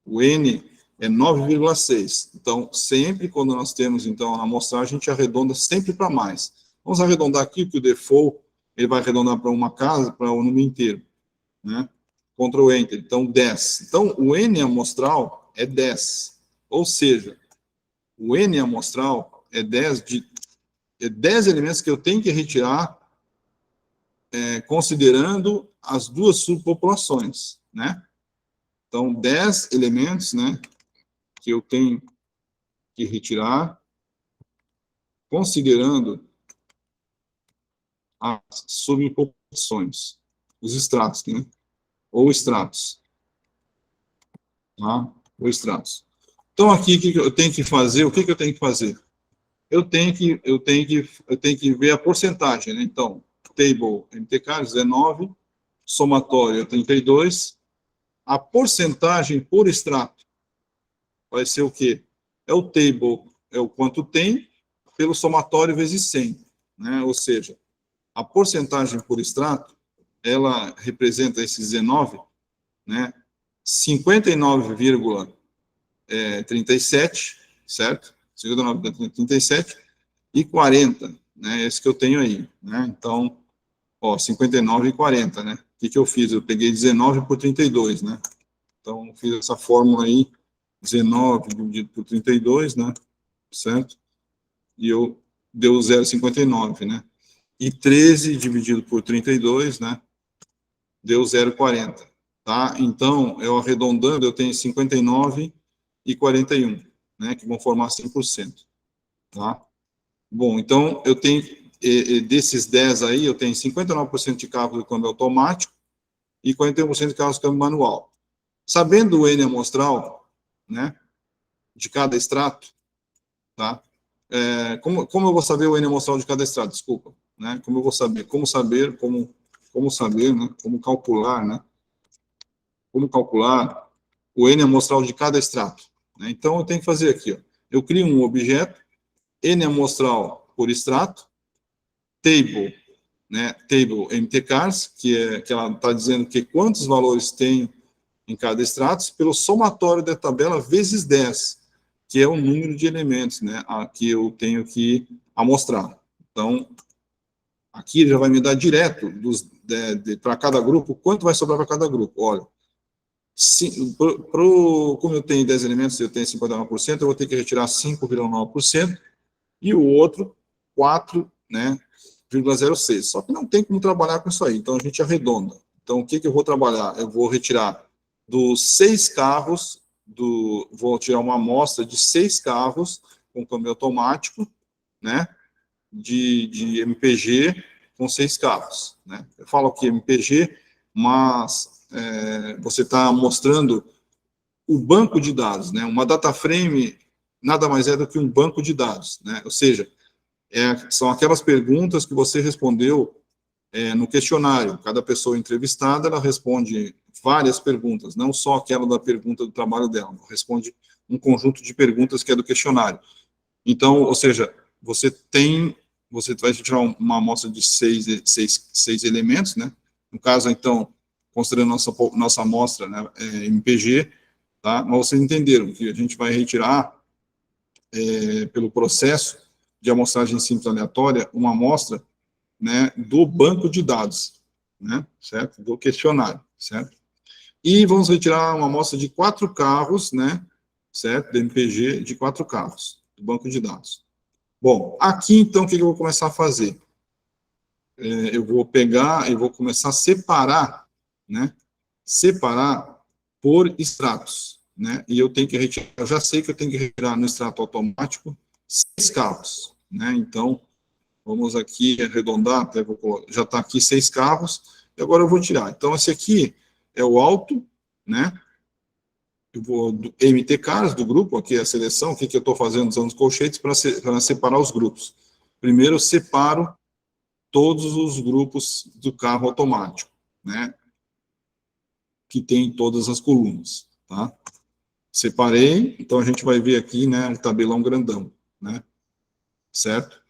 O N é 9,6. Então, sempre quando nós temos, então, a amostragem, a gente arredonda sempre para mais. Vamos arredondar aqui, que o default, ele vai arredondar para uma casa, para o número inteiro, né? Ctrl Enter. Então, 10. Então, o N amostral é 10. Ou seja, o N amostral é 10 elementos que eu tenho que retirar, considerando as duas subpopulações, né? Então, 10 elementos, né, que eu tenho que retirar, considerando as subpopulações, os estratos, né? Ou estratos, tá? Ou estratos. Então, aqui, o que eu tenho que fazer? O que eu tenho que fazer? Eu tenho que ver a porcentagem, né? Então, table MTK 19, somatório 32, a porcentagem por extrato vai ser o quê? É o table, é o quanto tem, pelo somatório vezes 100, né? Ou seja, a porcentagem por extrato, ela representa esses 19, né? 59,37, certo? 59,37 e 40, né? Esse que eu tenho aí, né? Então, ó, 59 e 40, né? O que eu fiz? Eu peguei 19 por 32, né? Então, fiz essa fórmula aí, 19 dividido por 32, né? Certo? E deu 0,59, né? E 13 dividido por 32, né? Deu 0,40, tá? Então, eu arredondando, eu tenho 59 e 41, né? Que vão formar 100%, tá? Bom, então, eu tenho, desses 10 aí, eu tenho 59% de carro do câmbio automático e 41% de carro do câmbio manual. Sabendo o N amostral, né, de cada extrato, tá? Como eu vou saber o N amostral de cada extrato? Desculpa, né? Como eu vou saber? Como saber, né? Como calcular, né? Como calcular o N amostral de cada extrato, né? Então, eu tenho que fazer aqui, ó. Eu crio um objeto, N amostral por extrato, table, né? Table MTCars, que ela está dizendo que quantos valores tem em cada extrato, pelo somatório da tabela vezes 10, que é o número de elementos, né, que eu tenho que amostrar. Então, aqui já vai me dar direto para cada grupo, quanto vai sobrar para cada grupo. Olha, como eu tenho 10 elementos, eu tenho 59%, eu vou ter que retirar 5,9%, e o outro, 4, né, 0,06. Só que não tem como trabalhar com isso aí, então a gente arredonda. Então, o que eu vou trabalhar? Eu vou retirar dos 6 carros, vou tirar uma amostra de 6 carros com câmbio automático, né, de MPG com 6 carros, né. Eu falo aqui MPG, mas você está mostrando o banco de dados, né. Uma data frame nada mais é do que um banco de dados, né, ou seja, são aquelas perguntas que você respondeu no questionário. Cada pessoa entrevistada, ela responde várias perguntas, não só aquela da pergunta do trabalho dela, responde um conjunto de perguntas que é do questionário. Então, ou seja, você vai tirar uma amostra de seis elementos, né? No caso, então, considerando nossa amostra, né, MPG, tá? Mas vocês entenderam que a gente vai retirar, pelo processo de amostragem simples aleatória, uma amostra, né, do banco de dados, né, certo? Do questionário, certo? E vamos retirar uma amostra de 4 carros, né, certo? Do MPG de 4 carros, do banco de dados. Bom, aqui, então, o que eu vou começar a fazer? Eu vou pegar e vou começar a separar, né, separar por extratos, né, e eu tenho que retirar, eu já sei que eu tenho que retirar no extrato automático 6 carros, né, então, vamos aqui arredondar, já está aqui 6 carros, e agora eu vou tirar. Então, esse aqui é o alto, né? Eu vou do MT caras do grupo, aqui é a seleção, o que eu estou fazendo usando os colchetes para separar os grupos. Primeiro, eu separo todos os grupos do carro automático, né? Que tem todas as colunas, tá? Separei, então a gente vai ver aqui, né, um tabelão grandão, né? Certo?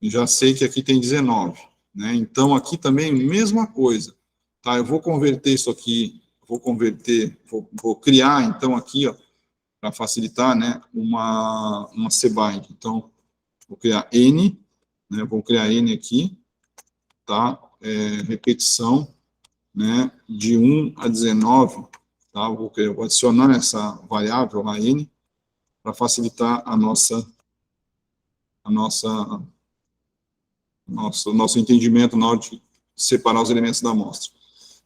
E já sei que aqui tem 19, né? Então, aqui também, mesma coisa, tá? Eu vou converter isso aqui, vou criar, então, aqui, ó, para facilitar, né, uma cbind. Então, vou criar N, né, vou criar N aqui, tá? Repetição, né, de 1 a 19, tá? Vou adicionar essa variável, a N, para facilitar a nossa nosso entendimento na hora de separar os elementos da amostra.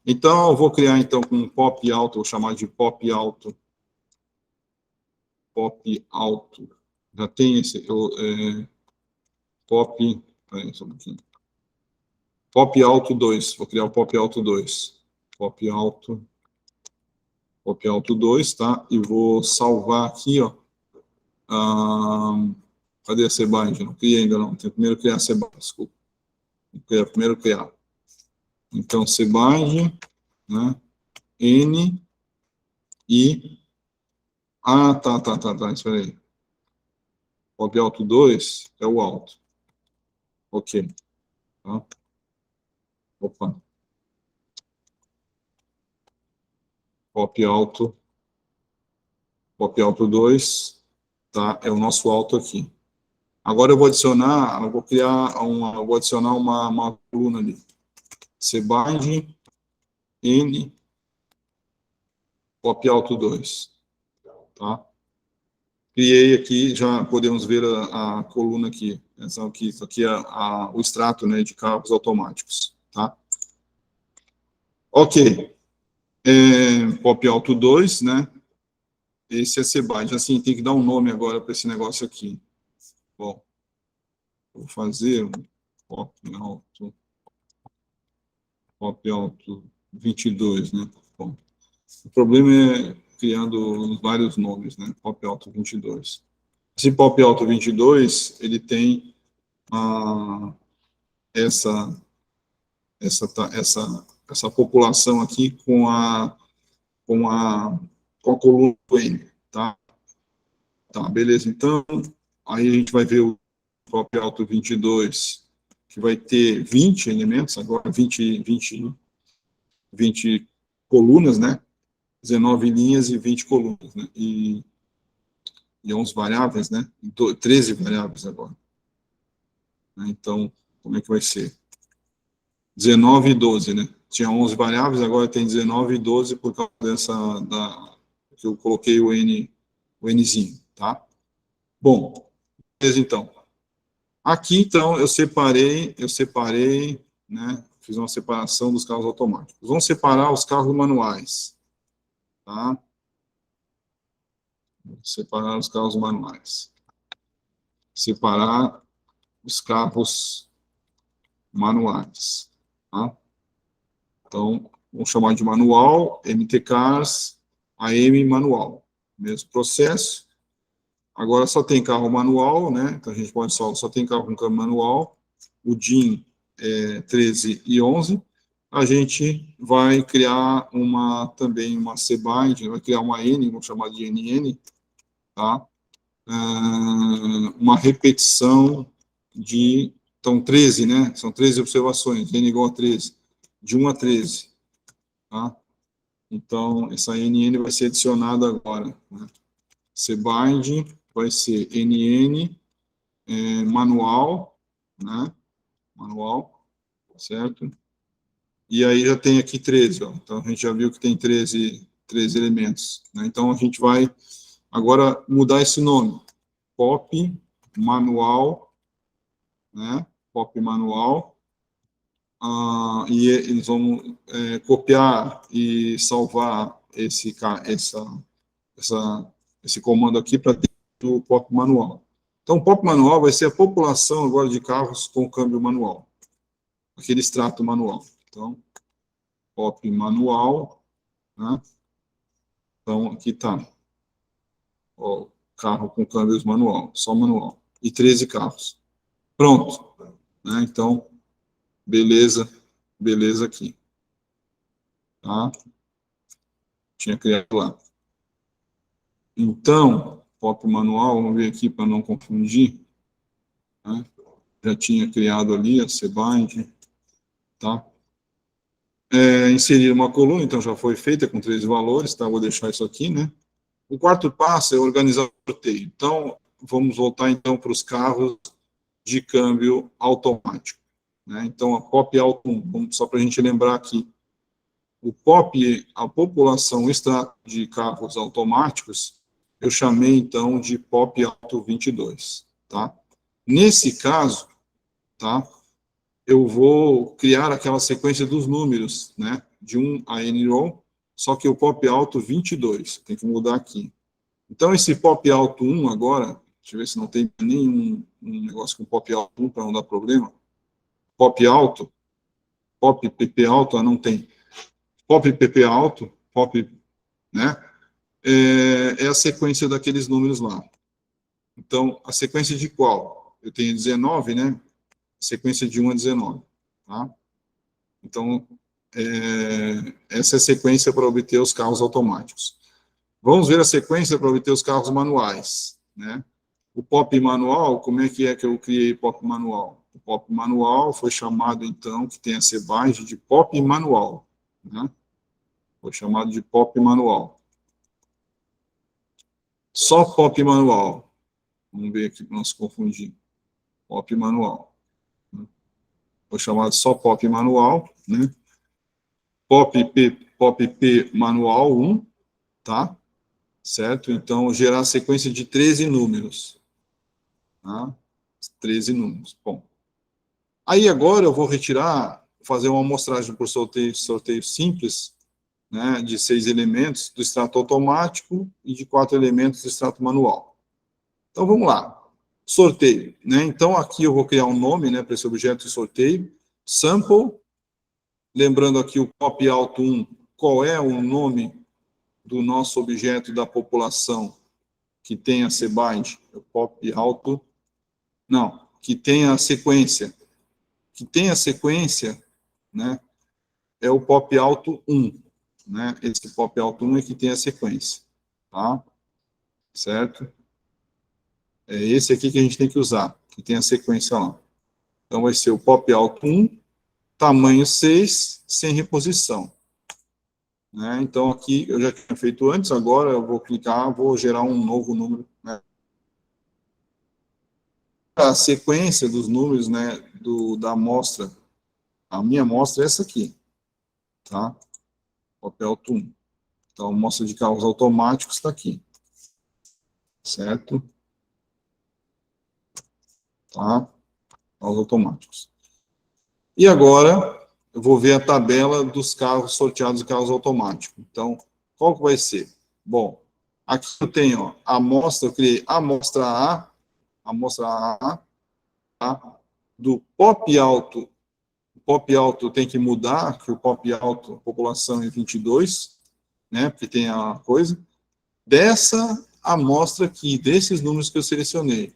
Então, eu vou criar, então, com um pop alto, vou chamar de pop alto. Pop alto. Já tem esse, pop, só um pouquinho. Pop alto 2, vou criar o pop alto 2. Pop alto 2, tá? E vou salvar aqui, ó. Cadê a Sebag? Não criei ainda, não. Tem que primeiro criar a Sebag, desculpa. Primeiro criar. Então, Sebag, né? N e... tá, espera aí. Pop alto 2 é o alto. Ok. Tá? Opa. Pop alto 2, tá? É o nosso alto aqui. Agora eu vou adicionar, vou adicionar uma coluna ali. Sebag N pop alto 2, tá? Criei aqui, já podemos ver a coluna aqui. Isso aqui é o extrato, né, de carros automáticos, tá? Ok. Pop alto 2, né? Esse é Sebag. Assim, tem que dar um nome agora para esse negócio aqui. Bom, vou fazer um pop alto 22, né? Bom, o problema é criando vários nomes, né? Pop alto 22. Esse Pop alto 22, ele tem essa população aqui com a coluna N, tá? Tá, beleza. Então, aí a gente vai ver o Pop alto 22, que vai ter 20 elementos, agora 20 colunas, né? 19 linhas e 20 colunas, né? E 11 variáveis, né? 13 variáveis agora. Então, como é que vai ser? 19 e 12, né? Tinha 11 variáveis, agora tem 19 e 12 por causa que eu coloquei o Nzinho, tá? Bom, beleza, então. Aqui, então, eu separei, né? Fiz uma separação dos carros automáticos. Vamos separar os carros manuais, tá? Separar os carros manuais. Separar os carros manuais, tá? Então, vamos chamar de manual, MT Cars, AM manual. Mesmo processo. Agora só tem carro manual, né? Então a gente pode só tem carro com câmbio manual. O DIN é 13 e 11. A gente vai criar também uma Sebag, vai criar uma N, vamos chamar de NN, tá? Uma repetição de... Então, 13, né? São 13 observações, N igual a 13. De 1 a 13, tá? Então, essa NN vai ser adicionada agora, né? Sebag vai ser NN manual, né? Manual, certo? E aí já tem aqui 13, ó. Então, a gente já viu que tem 13 elementos, né? Então, a gente vai agora mudar esse nome. Pop manual, né? Pop manual. E eles vão copiar e salvar esse comando aqui para dentro do pop manual. Então, o pop manual vai ser a população agora de carros com câmbio manual, aquele extrato manual. Então, pop manual, né? Então, aqui está o carro com câmbios manual, só manual, e 13 carros. Pronto, né? Então, beleza aqui, tá? Tinha criado lá. Então, pop manual, vamos ver aqui para não confundir, né? Já tinha criado ali a Sebag, tá? Inserir uma coluna, então já foi feita com 13 valores, tá? Vou deixar isso aqui, né? O quarto passo é organizar o sorteio. Então, vamos voltar então para os carros de câmbio automático, né? Então, a POP Auto 1, só para a gente lembrar aqui, o POP, a população extrato de carros automáticos, eu chamei então de POP Auto 22, tá? Nesse caso, tá? Eu vou criar aquela sequência dos números, né? De 1 a n row, só que o pop alto 22. Tem que mudar aqui. Então, esse pop alto 1 agora, deixa eu ver se não tem nenhum negócio com pop alto 1 para não dar problema. Pop alto, pop pp alto, não tem. Pop pp alto, pop, né? É a sequência daqueles números lá. Então, a sequência de qual? Eu tenho 19, né? Sequência de 1 a 19, tá? Então, essa é a sequência para obter os carros automáticos. Vamos ver a sequência para obter os carros manuais, né? O pop manual, como é que eu criei pop manual? O pop manual foi chamado, então, que tem a sebagem de pop manual, né? Foi chamado de pop manual. Só pop manual. Vamos ver aqui para não se confundir. Pop manual. Foi chamado só pop manual, né? Pop P manual 1, tá? Certo? Então, gerar a sequência de 13 números. Tá? 13 números. Bom. Aí, agora, eu vou retirar, fazer uma amostragem por sorteio simples, né, de 6 elementos do extrato automático e de 4 elementos do extrato manual. Então, vamos lá. Sorteio, né? Então, aqui eu vou criar um nome, né, para esse objeto de sorteio. Sample. Lembrando aqui o pop alto 1, qual é o nome do nosso objeto da população que tem a CBIND? O pop alto, não, que tem a sequência. Que tem a sequência, né, é o pop alto 1, né? Esse pop alto 1 é que tem a sequência, tá? Certo? É esse aqui que a gente tem que usar, que tem a sequência lá. Então, vai ser o pop alto 1, tamanho 6, sem reposição. Né? Então, aqui eu já tinha feito antes, agora eu vou clicar, vou gerar um novo número. Né? A sequência dos números, né, da amostra, a minha amostra é essa aqui, tá? Papel TUM. Então, a amostra de carros automáticos está aqui, certo? Tá? Carros automáticos. E agora, eu vou ver a tabela dos carros sorteados de carros automáticos. Então, qual que vai ser? Bom, aqui eu tenho ó, a amostra, eu criei a amostra A, tá? Do pop alto. O pop alto tem que mudar, que o pop alto, a população é 22, né? Porque tem a coisa. Dessa amostra aqui, desses números que eu selecionei,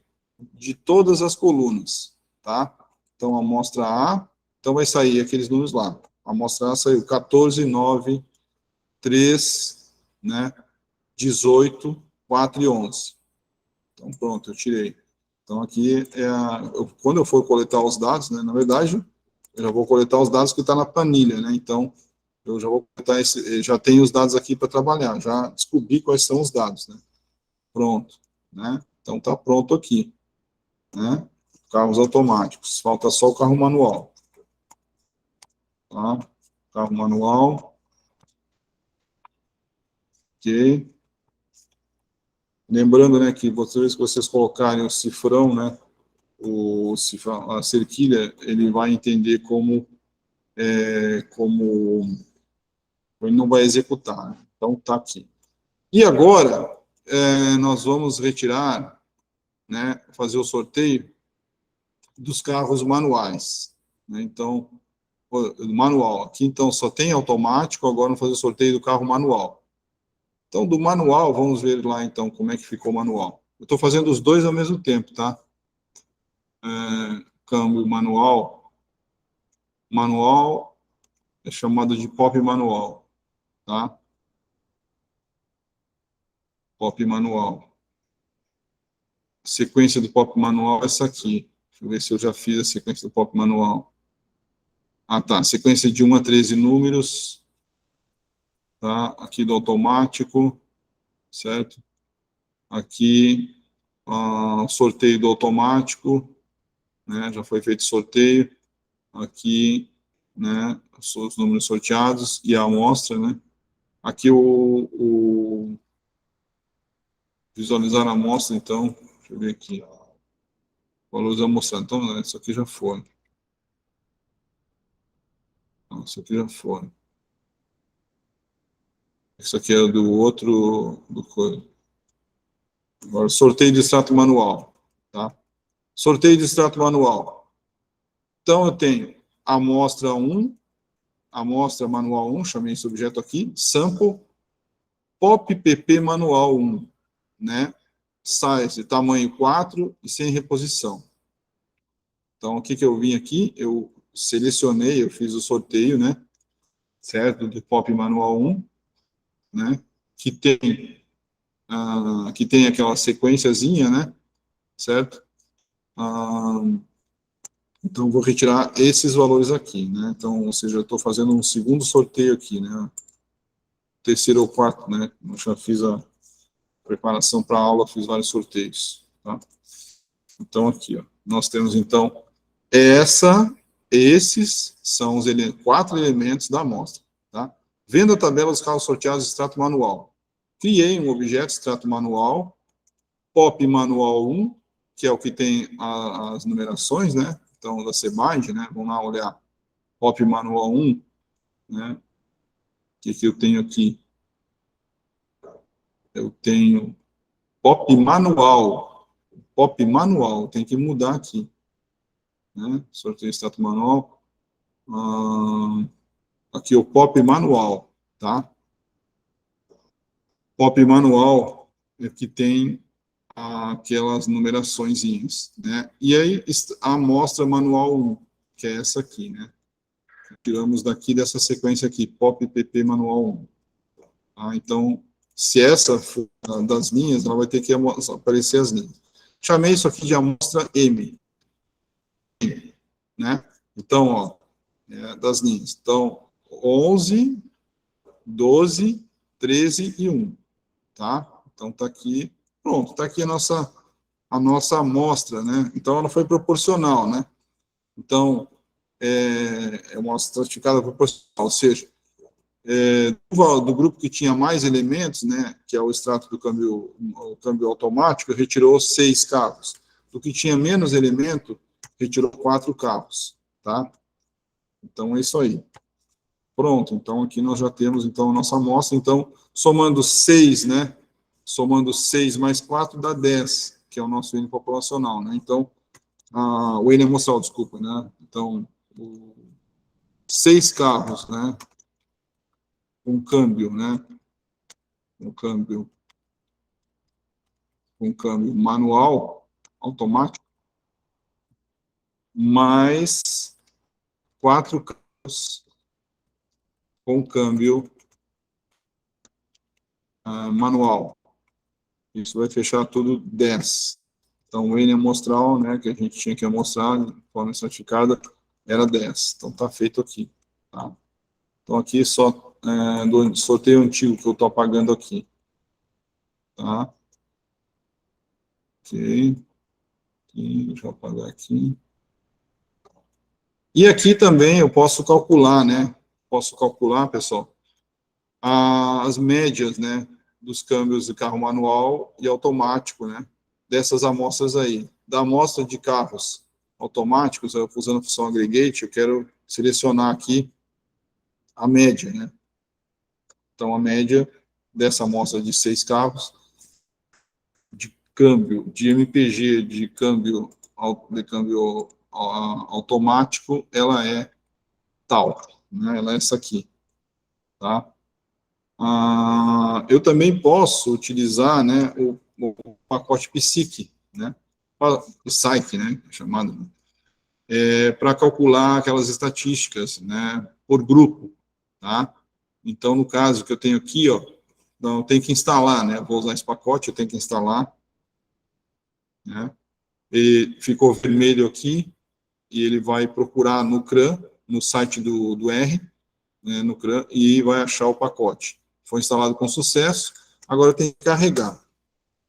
de todas as colunas, tá? Então, a amostra A, então vai sair aqueles números lá. A amostra A saiu 14, 9, 3, né? 18, 4 e 11. Então, pronto, eu tirei. Então, aqui, quando eu for coletar os dados, né, na verdade, eu já vou coletar os dados que estão na planilha, né? Então, eu já vou coletar já tenho os dados aqui para trabalhar, já descobri quais são os dados, né? Pronto, né? Então, está pronto aqui, né? Carros automáticos, falta só o carro manual, tá? Carro manual, ok. Lembrando, né, que vocês colocarem o cifrão, né? A cerquilha, ele vai entender como ele não vai executar. Né? Então, está aqui. E agora, nós vamos retirar, né, fazer o sorteio dos carros manuais. Né? Então, manual. Aqui, então, só tem automático, agora vamos fazer o sorteio do carro manual. Então, do manual, vamos ver lá, então, como é que ficou o manual. Eu estou fazendo os dois ao mesmo tempo, tá? Câmbio manual. Manual é chamado de pop manual, tá? Pop manual. A sequência do pop manual é essa aqui. Deixa eu ver se eu já fiz a sequência do pop manual. Ah, tá. Sequência de 1 a 13 números. Tá? Aqui do automático. Certo? Aqui, sorteio do automático. Né? Já foi feito sorteio. Aqui, né? Os números sorteados e a amostra, né? Aqui visualizar a amostra, então. Deixa eu ver aqui. valores amostrados. Então, isso aqui já foi. Isso aqui já foi. Isso aqui é do outro... Agora, sorteio de extrato manual. Tá? Sorteio de extrato manual. Então, eu tenho a amostra 1, amostra manual 1, chamei esse objeto aqui, sample, pop pp manual 1, né? Size, tamanho 4 e sem reposição. Então, o que eu vim aqui? Eu selecionei, eu fiz o sorteio, né? Certo? Do pop manual 1, né? Que tem aquela sequenciazinha, né? Certo? Então, vou retirar esses valores aqui, né? Então, ou seja, eu estou fazendo um segundo sorteio aqui, né? Terceiro ou quarto, né? Eu já fiz a preparação para a aula, fiz vários sorteios, tá? Então, aqui, ó, nós temos, então, esses são os 4 elementos da amostra, tá? Vendo a tabela dos carros sorteados de extrato manual. Criei um objeto extrato manual, pop manual 1, que é o que tem as numerações, né? Então, da CEBIND, né? Vamos lá olhar. Pop manual 1, né? O que eu tenho aqui? Eu tenho pop manual. Pop manual, tem que mudar aqui. Né? Sorteio extrato manual. Aqui o pop manual, tá? Pop manual é que tem aquelas numeraçõezinhas, né? E aí a amostra manual 1, que é essa aqui, né? Tiramos daqui dessa sequência aqui, pop pp manual 1. Tá? Então, se essa for das linhas, ela vai ter que aparecer as linhas. Chamei isso aqui de amostra M, né? Então, ó, das linhas. Então, 11, 12, 13 e 1, tá? Então, tá aqui, pronto, tá aqui a nossa amostra, né? Então, ela foi proporcional, né? Então, é uma estratificada proporcional, ou seja, do grupo que tinha mais elementos, né, que é o extrato do o câmbio automático, retirou 6 carros. Do que tinha menos elemento, retirou 4 carros, tá? Então, é isso aí. Pronto, então aqui nós já temos então a nossa amostra. Então, somando 6, né? Somando 6 mais 4 dá 10, que é o nosso N populacional, né? Então, o N amostral, desculpa, né? Então, 6 carros, né? Um câmbio, né? Um câmbio manual, automático, mais 4 carros com câmbio manual. Isso vai fechar tudo 10. Então, o N amostral, né, que a gente tinha que amostrar de forma estratificada, era 10. Então, está feito aqui. Tá? Então, aqui só do sorteio antigo que eu estou apagando aqui. Tá? Ok. Deixa eu apagar aqui. E aqui também eu posso calcular, né? Posso calcular, pessoal, as médias, né, dos câmbios de carro manual e automático, né, dessas amostras aí. Da amostra de carros automáticos, usando a função aggregate, eu quero selecionar aqui a média, né. Então, a média dessa amostra de 6 carros, de câmbio, de MPG, de câmbio automático, ela é tal, né, ela é essa aqui, tá? Eu também posso utilizar, né, o pacote PSYC, né, PSYC, né, chamado, para calcular aquelas estatísticas, né, por grupo, tá? Então, no caso que eu tenho aqui, ó, então, eu tenho que instalar, né, vou usar esse pacote, eu tenho que instalar, né, e ficou vermelho aqui, e ele vai procurar no CRAN, no site do R, né, no CRAN, e vai achar o pacote. Foi instalado com sucesso, agora eu tenho que carregar.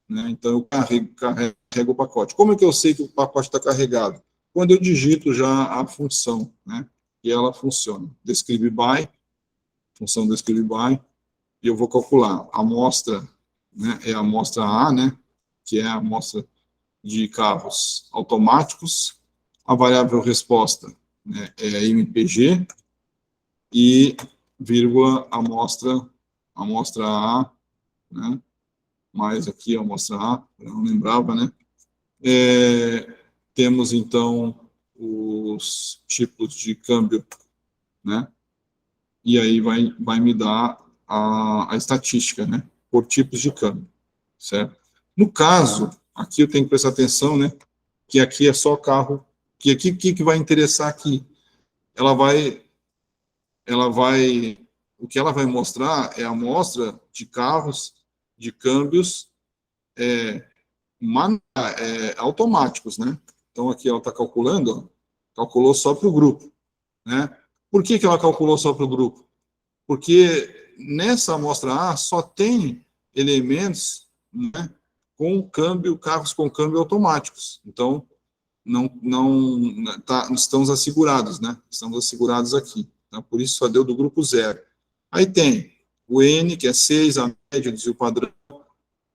Né? Então, eu carrego o pacote. Como é que eu sei que o pacote está carregado? Quando eu digito já a função, né? E ela funciona. Describe by, função describe by, e eu vou calcular a amostra, né? É a amostra A, né? Que é a amostra de carros automáticos, a variável resposta, né, é MPG, e vírgula amostra A, né, mais aqui a amostra A, eu não lembrava, né, temos, então, os tipos de câmbio, né, e aí vai me dar a estatística, né, por tipos de câmbio, certo? No caso, aqui eu tenho que prestar atenção, né, que aqui é só carro, que aqui, o que vai interessar aqui? Ela vai, o que ela vai mostrar é a amostra de carros, de câmbios automáticos, né? Então, aqui ela está calculando, ó, calculou só para o grupo, né? Por que ela calculou só para o grupo? Porque nessa amostra A só tem elementos, né, com câmbio, carros com câmbio automáticos. Então, estamos assegurados, né? Estamos assegurados aqui. Tá? Por isso, só deu do grupo 0. Aí tem o N, que é 6, a média do desvio padrão,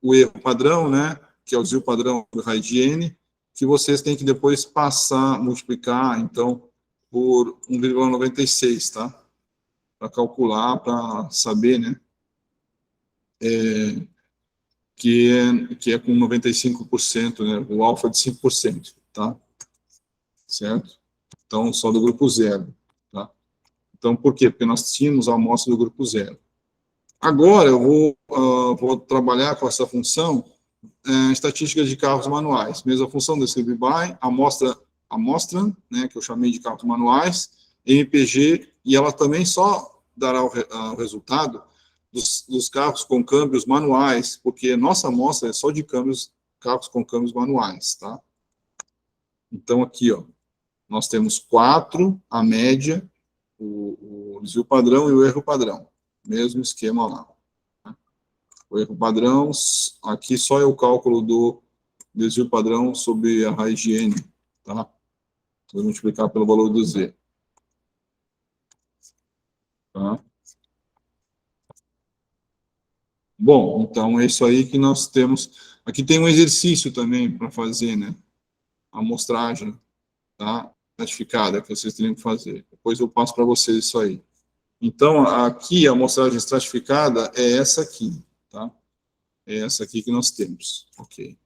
o erro padrão, né? Que é o desvio padrão do raio de N, que vocês têm que depois passar, multiplicar, então, por 1,96, tá? Para calcular, para saber, né? Que é com 95%, né? O alfa de 5%, tá? Certo? Então, só do grupo 0, tá? Então, por quê? Porque nós tínhamos a amostra do grupo 0. Agora, eu vou trabalhar com essa função estatística de carros manuais. Mesma função, descreve by, amostra, né, que eu chamei de carros manuais, MPG, e ela também só dará o resultado dos carros com câmbios manuais, porque nossa amostra é só de carros com câmbios manuais, tá? Então, aqui, ó, nós temos 4, a média, o desvio padrão e o erro padrão. Mesmo esquema lá. O erro padrão, aqui só é o cálculo do desvio padrão sobre a raiz de n, tá? Vou multiplicar pelo valor do z. Tá? Bom, então é isso aí que nós temos. Aqui tem um exercício também para fazer, né? A amostragem, tá? Estratificada, que vocês teriam que fazer. Depois eu passo para vocês isso aí. Então, aqui a amostragem estratificada é essa aqui, tá? É essa aqui que nós temos. Ok.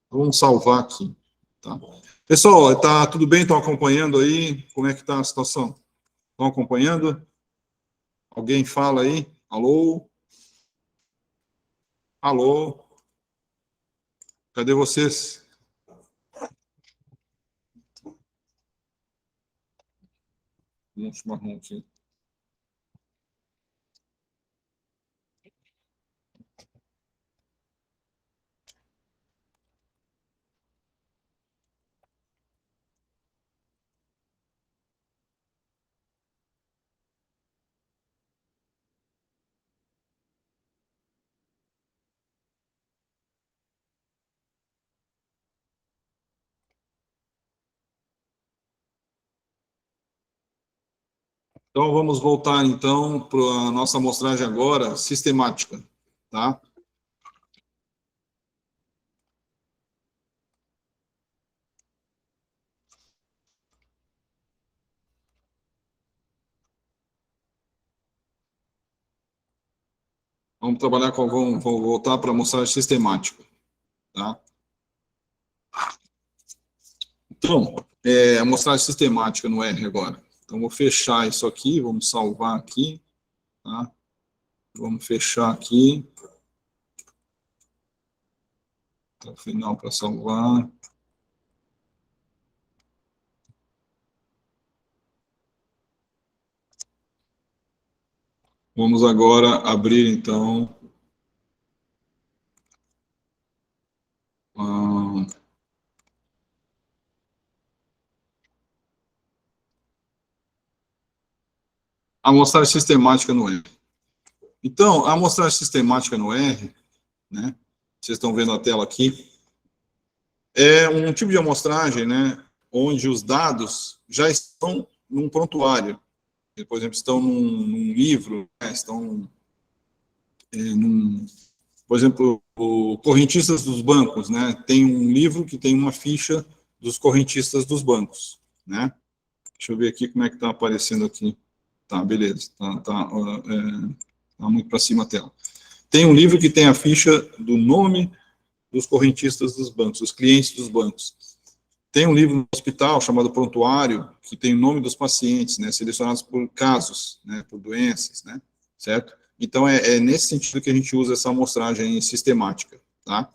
Vamos salvar aqui, tá? Pessoal, tá tudo bem? Estão acompanhando aí? Como é que está a situação? Estão acompanhando? Alguém fala aí? Alô? Alô? Cadê vocês? Vamos marrom aqui. Então, vamos voltar, então, para a nossa amostragem agora, sistemática, tá? Vamos trabalhar com, vamos voltar para a amostragem sistemática, tá? Então, amostragem sistemática no R agora. Então, vou fechar isso aqui, vamos salvar aqui, tá? Vamos fechar aqui. Até o final para salvar. Vamos agora abrir, então, a amostragem sistemática no R. Então, a amostragem sistemática no R, né, vocês estão vendo a tela aqui, é um tipo de amostragem, né, onde os dados já estão num prontuário. Por exemplo, estão num livro, né, estão num Por exemplo, o correntistas dos bancos, né? Tem um livro que tem uma ficha dos correntistas dos bancos, né? Deixa eu ver aqui como é que está aparecendo aqui. Tá, beleza. Tá muito para cima a tela. Tem um livro que tem a ficha do nome dos correntistas dos bancos, os clientes dos bancos. Tem um livro no hospital chamado Prontuário, que tem o nome dos pacientes, né, selecionados por casos, né, por doenças, né, certo? Então, é nesse sentido que a gente usa essa amostragem sistemática, tá?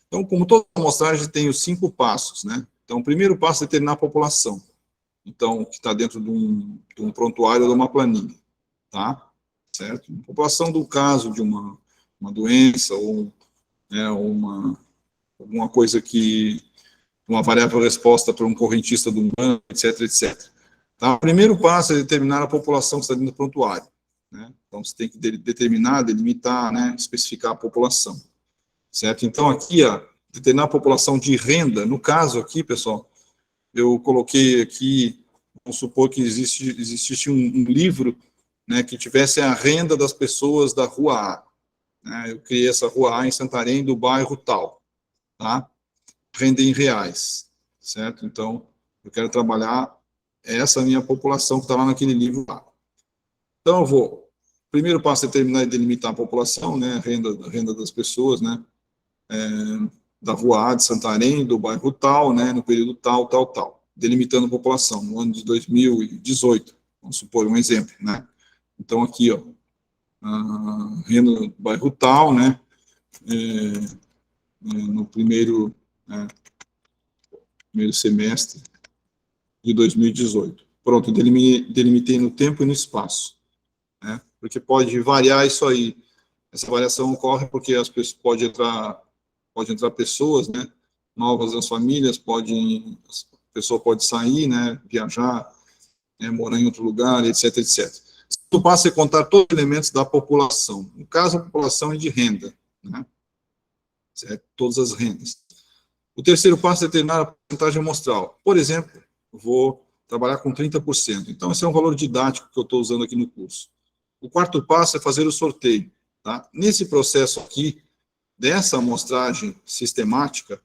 Então, como toda amostragem tem os 5 passos, né? Então, o primeiro passo é determinar a população. Então, que está dentro de um prontuário ou de uma planilha, tá? Certo? A população do caso de uma doença ou alguma coisa que uma variável resposta para um correntista de um banco, etc, etc. Tá? O primeiro passo é determinar a população que está dentro do prontuário, né? Então, você tem que determinar, delimitar, né, especificar a população, certo? Então, aqui, ó, determinar a população de renda, no caso aqui, pessoal, eu coloquei aqui, vamos supor que existisse um livro, né, que tivesse a renda das pessoas da rua A, né? Eu criei essa rua A em Santarém, do bairro tal, tá? Renda em reais, certo? Então, eu quero trabalhar essa minha população que está lá naquele livro lá. Então, eu vou, primeiro passo é determinar e delimitar a população, né, renda das pessoas, né, da rua A de Santarém, do bairro tal, né, no período tal, tal, tal, delimitando a população, no ano de 2018, vamos supor um exemplo, né. Então, aqui, ó, a renda do bairro tal, né, no primeiro semestre de 2018. Pronto, delimitei no tempo e no espaço, né? Porque pode variar isso aí. Essa variação ocorre porque as pessoas pode entrar pessoas, né, novas nas famílias, a pessoa pode sair, né, viajar, né, morar em outro lugar, etc, etc. O passo é contar todos os elementos da população. No caso, a população é de renda, né, certo? Todas as rendas. O terceiro passo é determinar a porcentagem amostral. Por exemplo, vou trabalhar com 30%. Então, esse é um valor didático que eu estou usando aqui no curso. O quarto passo é fazer o sorteio. Tá? Nesse processo aqui, dessa amostragem sistemática,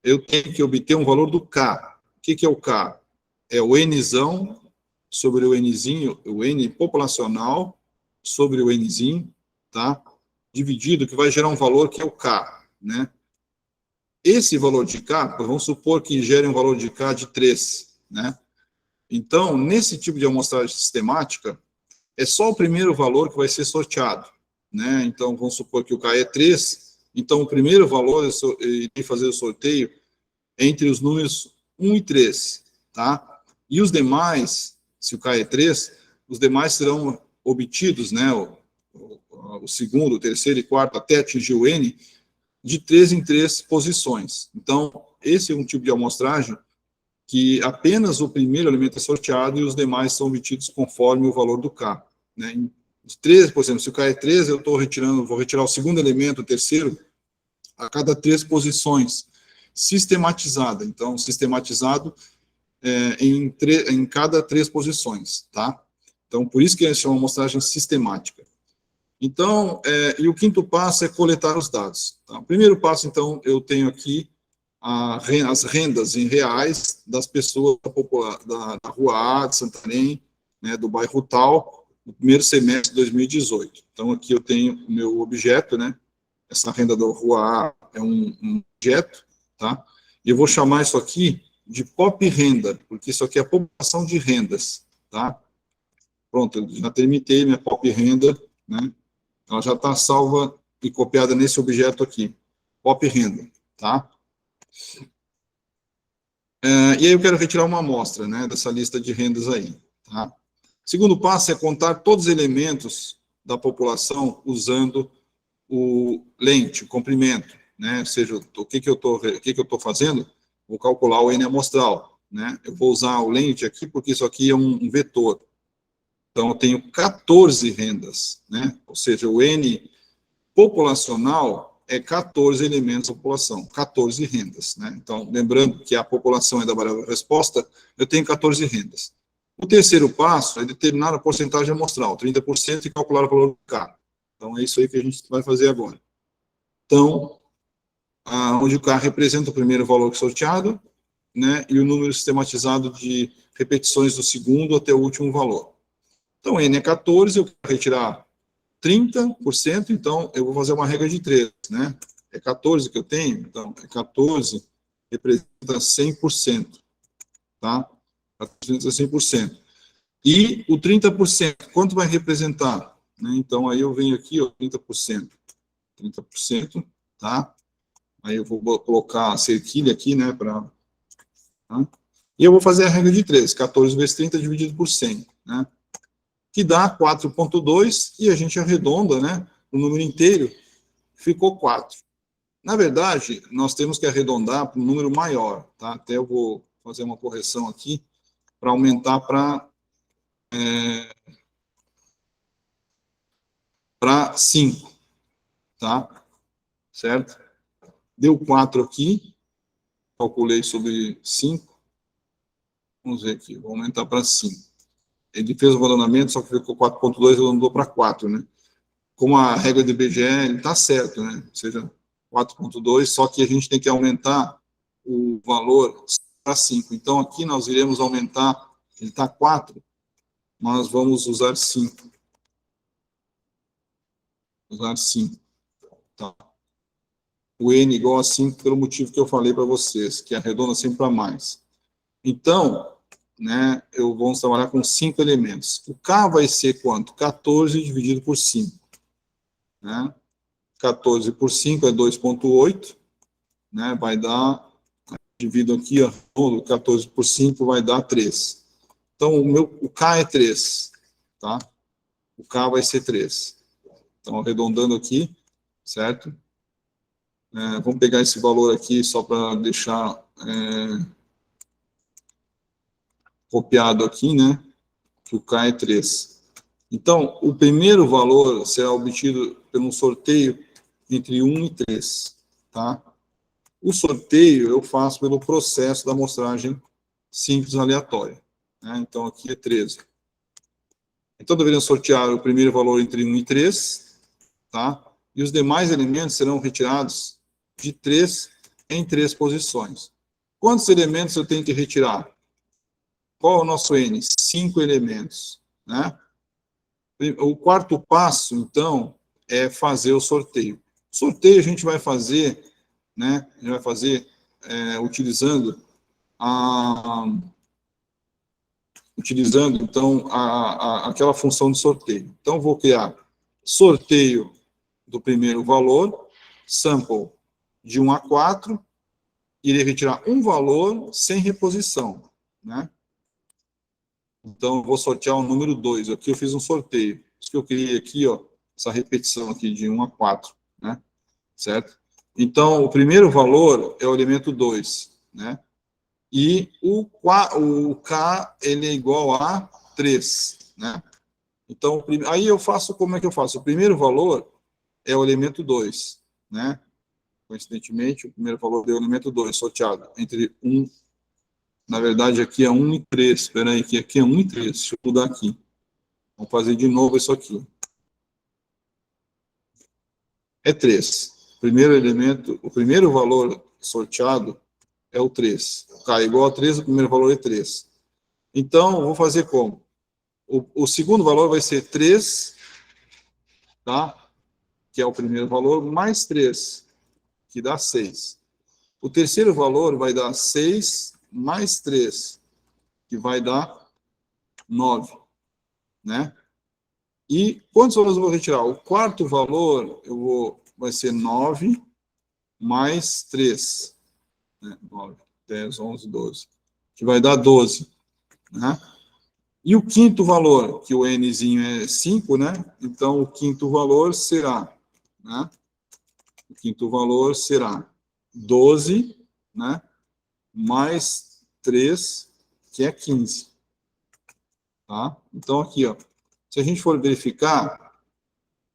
eu tenho que obter um valor do K. O que é o K? É o Nzão sobre o Nzinho, o N populacional sobre o Nzinho, tá? Dividido, que vai gerar um valor que é o K, né? Esse valor de K, vamos supor que gere um valor de K de 3, né? Então, nesse tipo de amostragem sistemática, é só o primeiro valor que vai ser sorteado, né? Então, vamos supor que o K é 3, então o primeiro valor, eu irei fazer o sorteio entre os números 1 e 3, tá? E os demais, se o K é 3, os demais serão obtidos, né? O segundo, o terceiro e quarto, até atingir o N, de 3 em 3 posições. Então, esse é um tipo de amostragem que apenas o primeiro elemento é sorteado e os demais são obtidos conforme o valor do K. Né? De 13, por exemplo, se o K é 13, eu vou retirar o segundo elemento, o terceiro, a cada 3 posições, sistematizada. Então, sistematizado em cada 3 posições, tá? Então, por isso que é uma amostragem sistemática. Então, e o quinto passo é coletar os dados. Tá? O primeiro passo, então, eu tenho aqui as rendas em reais das pessoas da rua A de Santarém, né, do bairro tal, no primeiro semestre de 2018. Então, aqui eu tenho o meu objeto, né? Essa renda da rua A é um objeto, tá? E eu vou chamar isso aqui de POP renda, porque isso aqui é a população de rendas, tá? Pronto, eu já delimitei minha POP renda, né? Ela já está salva e copiada nesse objeto aqui, POP renda, tá? E aí eu quero retirar uma amostra, né, dessa lista de rendas aí, tá? Segundo passo é contar todos os elementos da população usando o lente, o comprimento, né? Ou seja, o que eu estou fazendo? Vou calcular o N amostral, né? Eu vou usar o lente aqui porque isso aqui é um vetor. Então, eu tenho 14 rendas, né? Ou seja, o N populacional é 14 elementos da população, 14 rendas, né? Então, lembrando que a população é da variável resposta, eu tenho 14 rendas. O terceiro passo é determinar a porcentagem amostral, 30%, e calcular o valor do K. Então, é isso aí que a gente vai fazer agora. Então, onde o K representa o primeiro valor sorteado, né, e o número sistematizado de repetições do segundo até o último valor. Então, N é 14, eu quero retirar 30%, então eu vou fazer uma regra de 3, né? É 14 que eu tenho, então é 14 representa 100%, tá? 14 é 100%. E o 30%, quanto vai representar? Né? Então, aí eu venho aqui, ó, 30%, tá? Aí eu vou colocar a cerquilha aqui, né, tá? E eu vou fazer a regra de 3, 14 vezes 30 dividido por 100, né? Que dá 4,2, e a gente arredonda, né? O número inteiro ficou 4. Na verdade, nós temos que arredondar para um número maior, tá? Até eu vou fazer uma correção aqui, para aumentar para 5, tá? Certo? Deu 4 aqui, calculei sobre 5, vamos ver aqui, vou aumentar para 5. Ele fez o arredondamento, só que ficou 4,2, arredondou para 4, né? Como a regra do IBGE, ele está certo, né? Ou seja, 4,2, só que a gente tem que aumentar o valor para 5. Então, aqui nós iremos aumentar, ele está 4, mas vamos usar 5. Usar 5. Tá. O N igual a 5 pelo motivo que eu falei para vocês, que arredonda sempre para mais. Então, né, vamos trabalhar com 5 elementos. O K vai ser quanto? 14 dividido por 5. Né? 14 por 5 é 2,8. Né? Vai dar, divido aqui, ó, 14 por 5 vai dar 3. Então, o K é 3. Tá? O K vai ser 3. Então, arredondando aqui, certo? Vamos pegar esse valor aqui só para deixar copiado aqui, né? Que o K é 3. Então, o primeiro valor será obtido por um sorteio entre 1 e 3, tá? O sorteio eu faço pelo processo da amostragem simples aleatória, né? Então, aqui é 13. Então, deveriam sortear o primeiro valor entre 1 e 3, tá? E os demais elementos serão retirados de 3 em 3 posições. Quantos elementos eu tenho que retirar? Qual é o nosso N? 5 elementos, né? O quarto passo, então, é fazer o sorteio. O sorteio a gente vai fazer, né? A gente vai fazer utilizando então aquela função de sorteio. Então, vou criar sorteio do primeiro valor, sample de 1 a 4, irei retirar um valor sem reposição, né? Então, eu vou sortear o número 2. Aqui eu fiz um sorteio. Isso que eu criei aqui, ó, essa repetição aqui de 1 a 4, né? Certo? Então, o primeiro valor é o elemento 2, né? E o K, ele é igual a 3, né? Então, aí eu faço, como é que eu faço? O primeiro valor é o elemento 2, né? Coincidentemente, o primeiro valor é o elemento 2, sorteado entre 1, na verdade, aqui é 1 e 3, espera aí, que aqui é 1 e 3, deixa eu mudar aqui. Vamos fazer de novo isso aqui. É 3. Primeiro elemento, o primeiro valor sorteado é o 3. K igual a 3, o primeiro valor é 3. Então, eu vou fazer como? O segundo valor vai ser 3, tá? Que é o primeiro valor, mais 3, que dá 6. O terceiro valor vai dar 6 mais 3, que vai dar 9, né? E quantos valores eu vou retirar? O quarto valor vai ser 9 mais 3. Né? 9, 10, 11, 12. Que vai dar 12. Né? E o quinto valor, que o Nzinho é 5, né? Então, o quinto valor será, né? O quinto valor será 12, né? Mais 3, que é 15. Tá? Então, aqui, ó. Se a gente for verificar,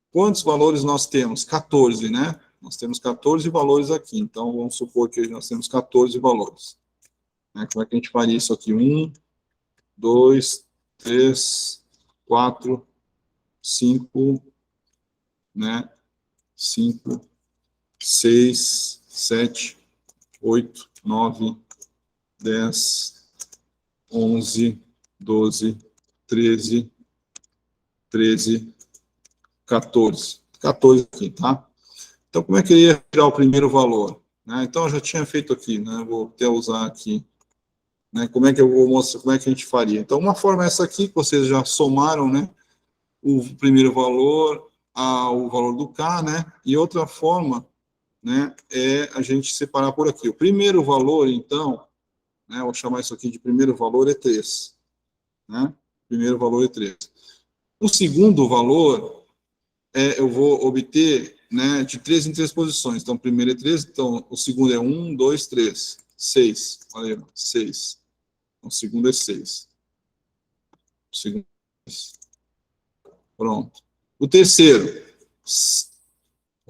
quantos valores nós temos? 14, né? Nós temos 14 valores aqui. Então, vamos supor que nós temos 14 valores. Né? Como é que a gente faria isso aqui? 1, 2, 3, 4, 5, né? 5, 6, 7, 8, 9, 10, 11, 12, 13, 14. 14 aqui, tá? Então, como é que eu ia tirar o primeiro valor? Né? Então, eu já tinha feito aqui, né? Vou até usar aqui. Né? Como é que eu vou mostrar, como é que a gente faria? Então, uma forma é essa aqui, que vocês já somaram, né? O primeiro valor ao valor do K, né? E outra forma, né, é a gente separar por aqui. O primeiro valor, então, né, vou chamar isso aqui de primeiro valor, é 3. Né? Primeiro valor é 3. O segundo valor, eu vou obter, né, de 3 em 3 posições. Então, o primeiro é 3, então, o segundo é 1, 2, 3. 6. Olha aí, 6. O segundo é 6. O segundo é 6. Pronto. O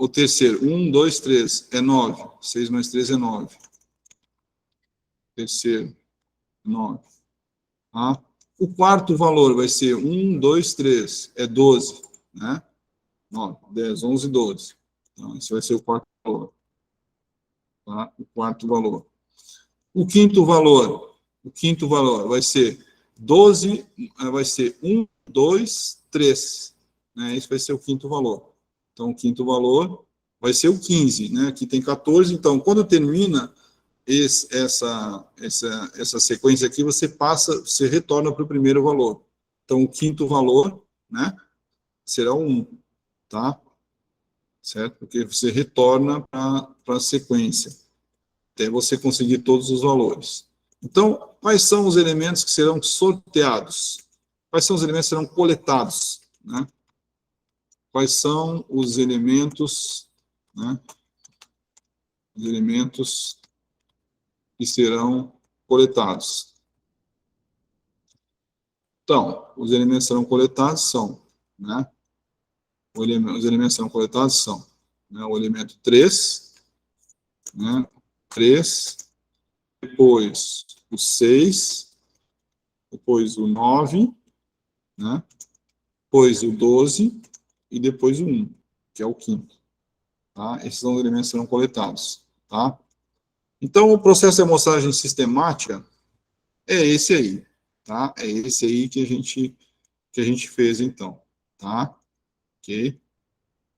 terceiro, 1, 2, 3, é 9. 6 mais 3 é 9. Terceiro, 9. Tá? O quarto valor vai ser 1, 2, 3, é 12. Né? 9, 10, 11, 12. Então, esse vai ser o quarto valor. Tá? O quarto valor. O quinto valor vai ser 12, vai ser 1, 2, 3. Né? Esse vai ser o quinto valor. Então, o quinto valor vai ser o 15, né? Aqui tem 14, então, quando termina essa sequência aqui, você retorna para o primeiro valor. Então, o quinto valor, né, será o 1, tá? Certo? Porque você retorna para a sequência, até você conseguir todos os valores. Então, quais são os elementos que serão sorteados? Quais são os elementos que serão coletados? Né? Quais são os elementos, né, os elementos que serão coletados? Então, os elementos serão coletados são, né, os elementos serão coletados são, né, o elemento 3, né, 3, depois o 6, depois o 9, né, depois o 12 e depois o 1, que é o quinto. Tá? Esses são os elementos que serão coletados. Tá? Então, o processo de amostragem sistemática é esse aí. Tá? É esse aí que a gente fez, então. Tá? Ok?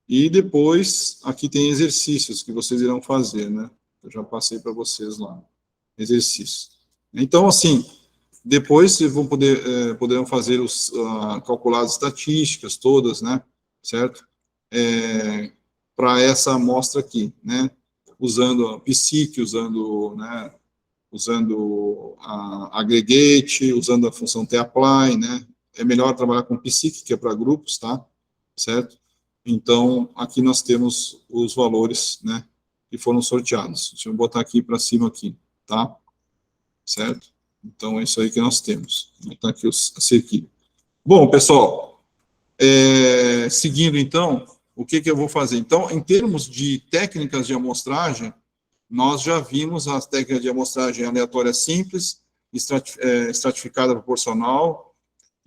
E depois, aqui tem exercícios que vocês irão fazer, né? Eu já passei para vocês lá. Exercícios. Então, assim, depois vocês vão poderão fazer calcular as estatísticas todas, né? Certo? Para essa amostra aqui, né? Usando a PSIC, né? Usando a aggregate, usando a função tapply, né? É melhor trabalhar com PSIC, que é para grupos, tá? Certo? Então, aqui nós temos os valores, né, que foram sorteados. Deixa eu botar aqui para cima aqui, tá? Certo? Então, é isso aí que nós temos. Vou botar aqui a cerquilha. Bom, pessoal, seguindo, então, o que eu vou fazer? Então, em termos de técnicas de amostragem, nós já vimos as técnicas de amostragem aleatória simples, estratificada proporcional,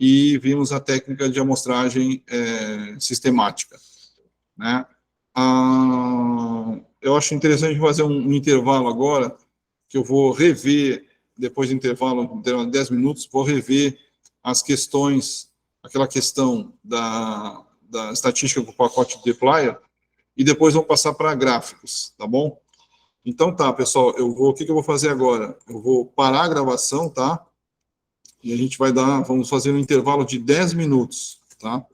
e vimos a técnica de amostragem sistemática. Né? Eu acho interessante fazer um intervalo agora, que eu vou rever, depois do intervalo de 10 minutos, vou rever as questões, aquela questão da estatística com o pacote de deployer, e depois vou passar para gráficos, tá bom? Então tá, pessoal, o que eu vou fazer agora? Eu vou parar a gravação, tá? E a gente vamos fazer um intervalo de 10 minutos, tá?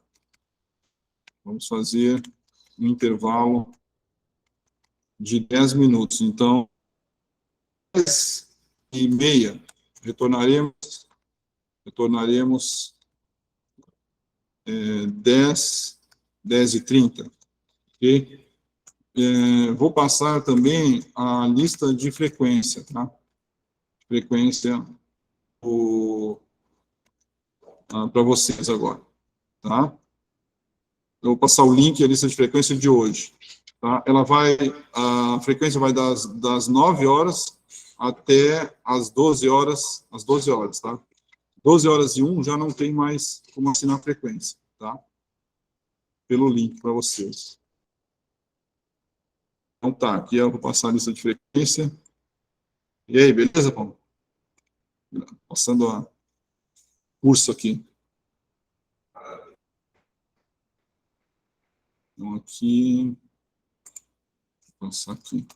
Vamos fazer um intervalo de 10 minutos. Então, 10h30, retornaremos 10h30, ok? Vou passar também a lista de frequência, tá? Frequência para vocês agora, tá? Eu vou passar o link e a lista de frequência de hoje. Tá? A frequência vai das 9 horas até as 12 horas, tá? 12 horas e 1 já não tem mais como assinar a frequência, tá? Pelo link para vocês. Então tá, aqui eu vou passar a lista de frequência. E aí, beleza, Paulo? Passando a curso aqui. Então aqui, vou passar aqui.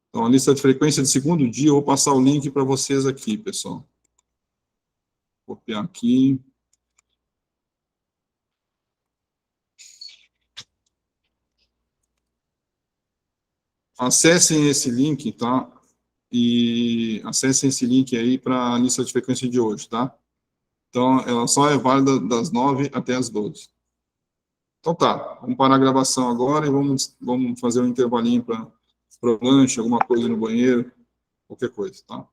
Então, a lista de frequência de segundo dia, eu vou passar o link para vocês aqui, pessoal. Vou copiar aqui. Acessem esse link, tá? E acessem esse link aí para a lista de frequência de hoje, tá? Então, ela só é válida das 9 até as 12. Então tá, vamos parar a gravação agora e vamos fazer um intervalinho para o lanche, alguma coisa no banheiro, qualquer coisa, tá?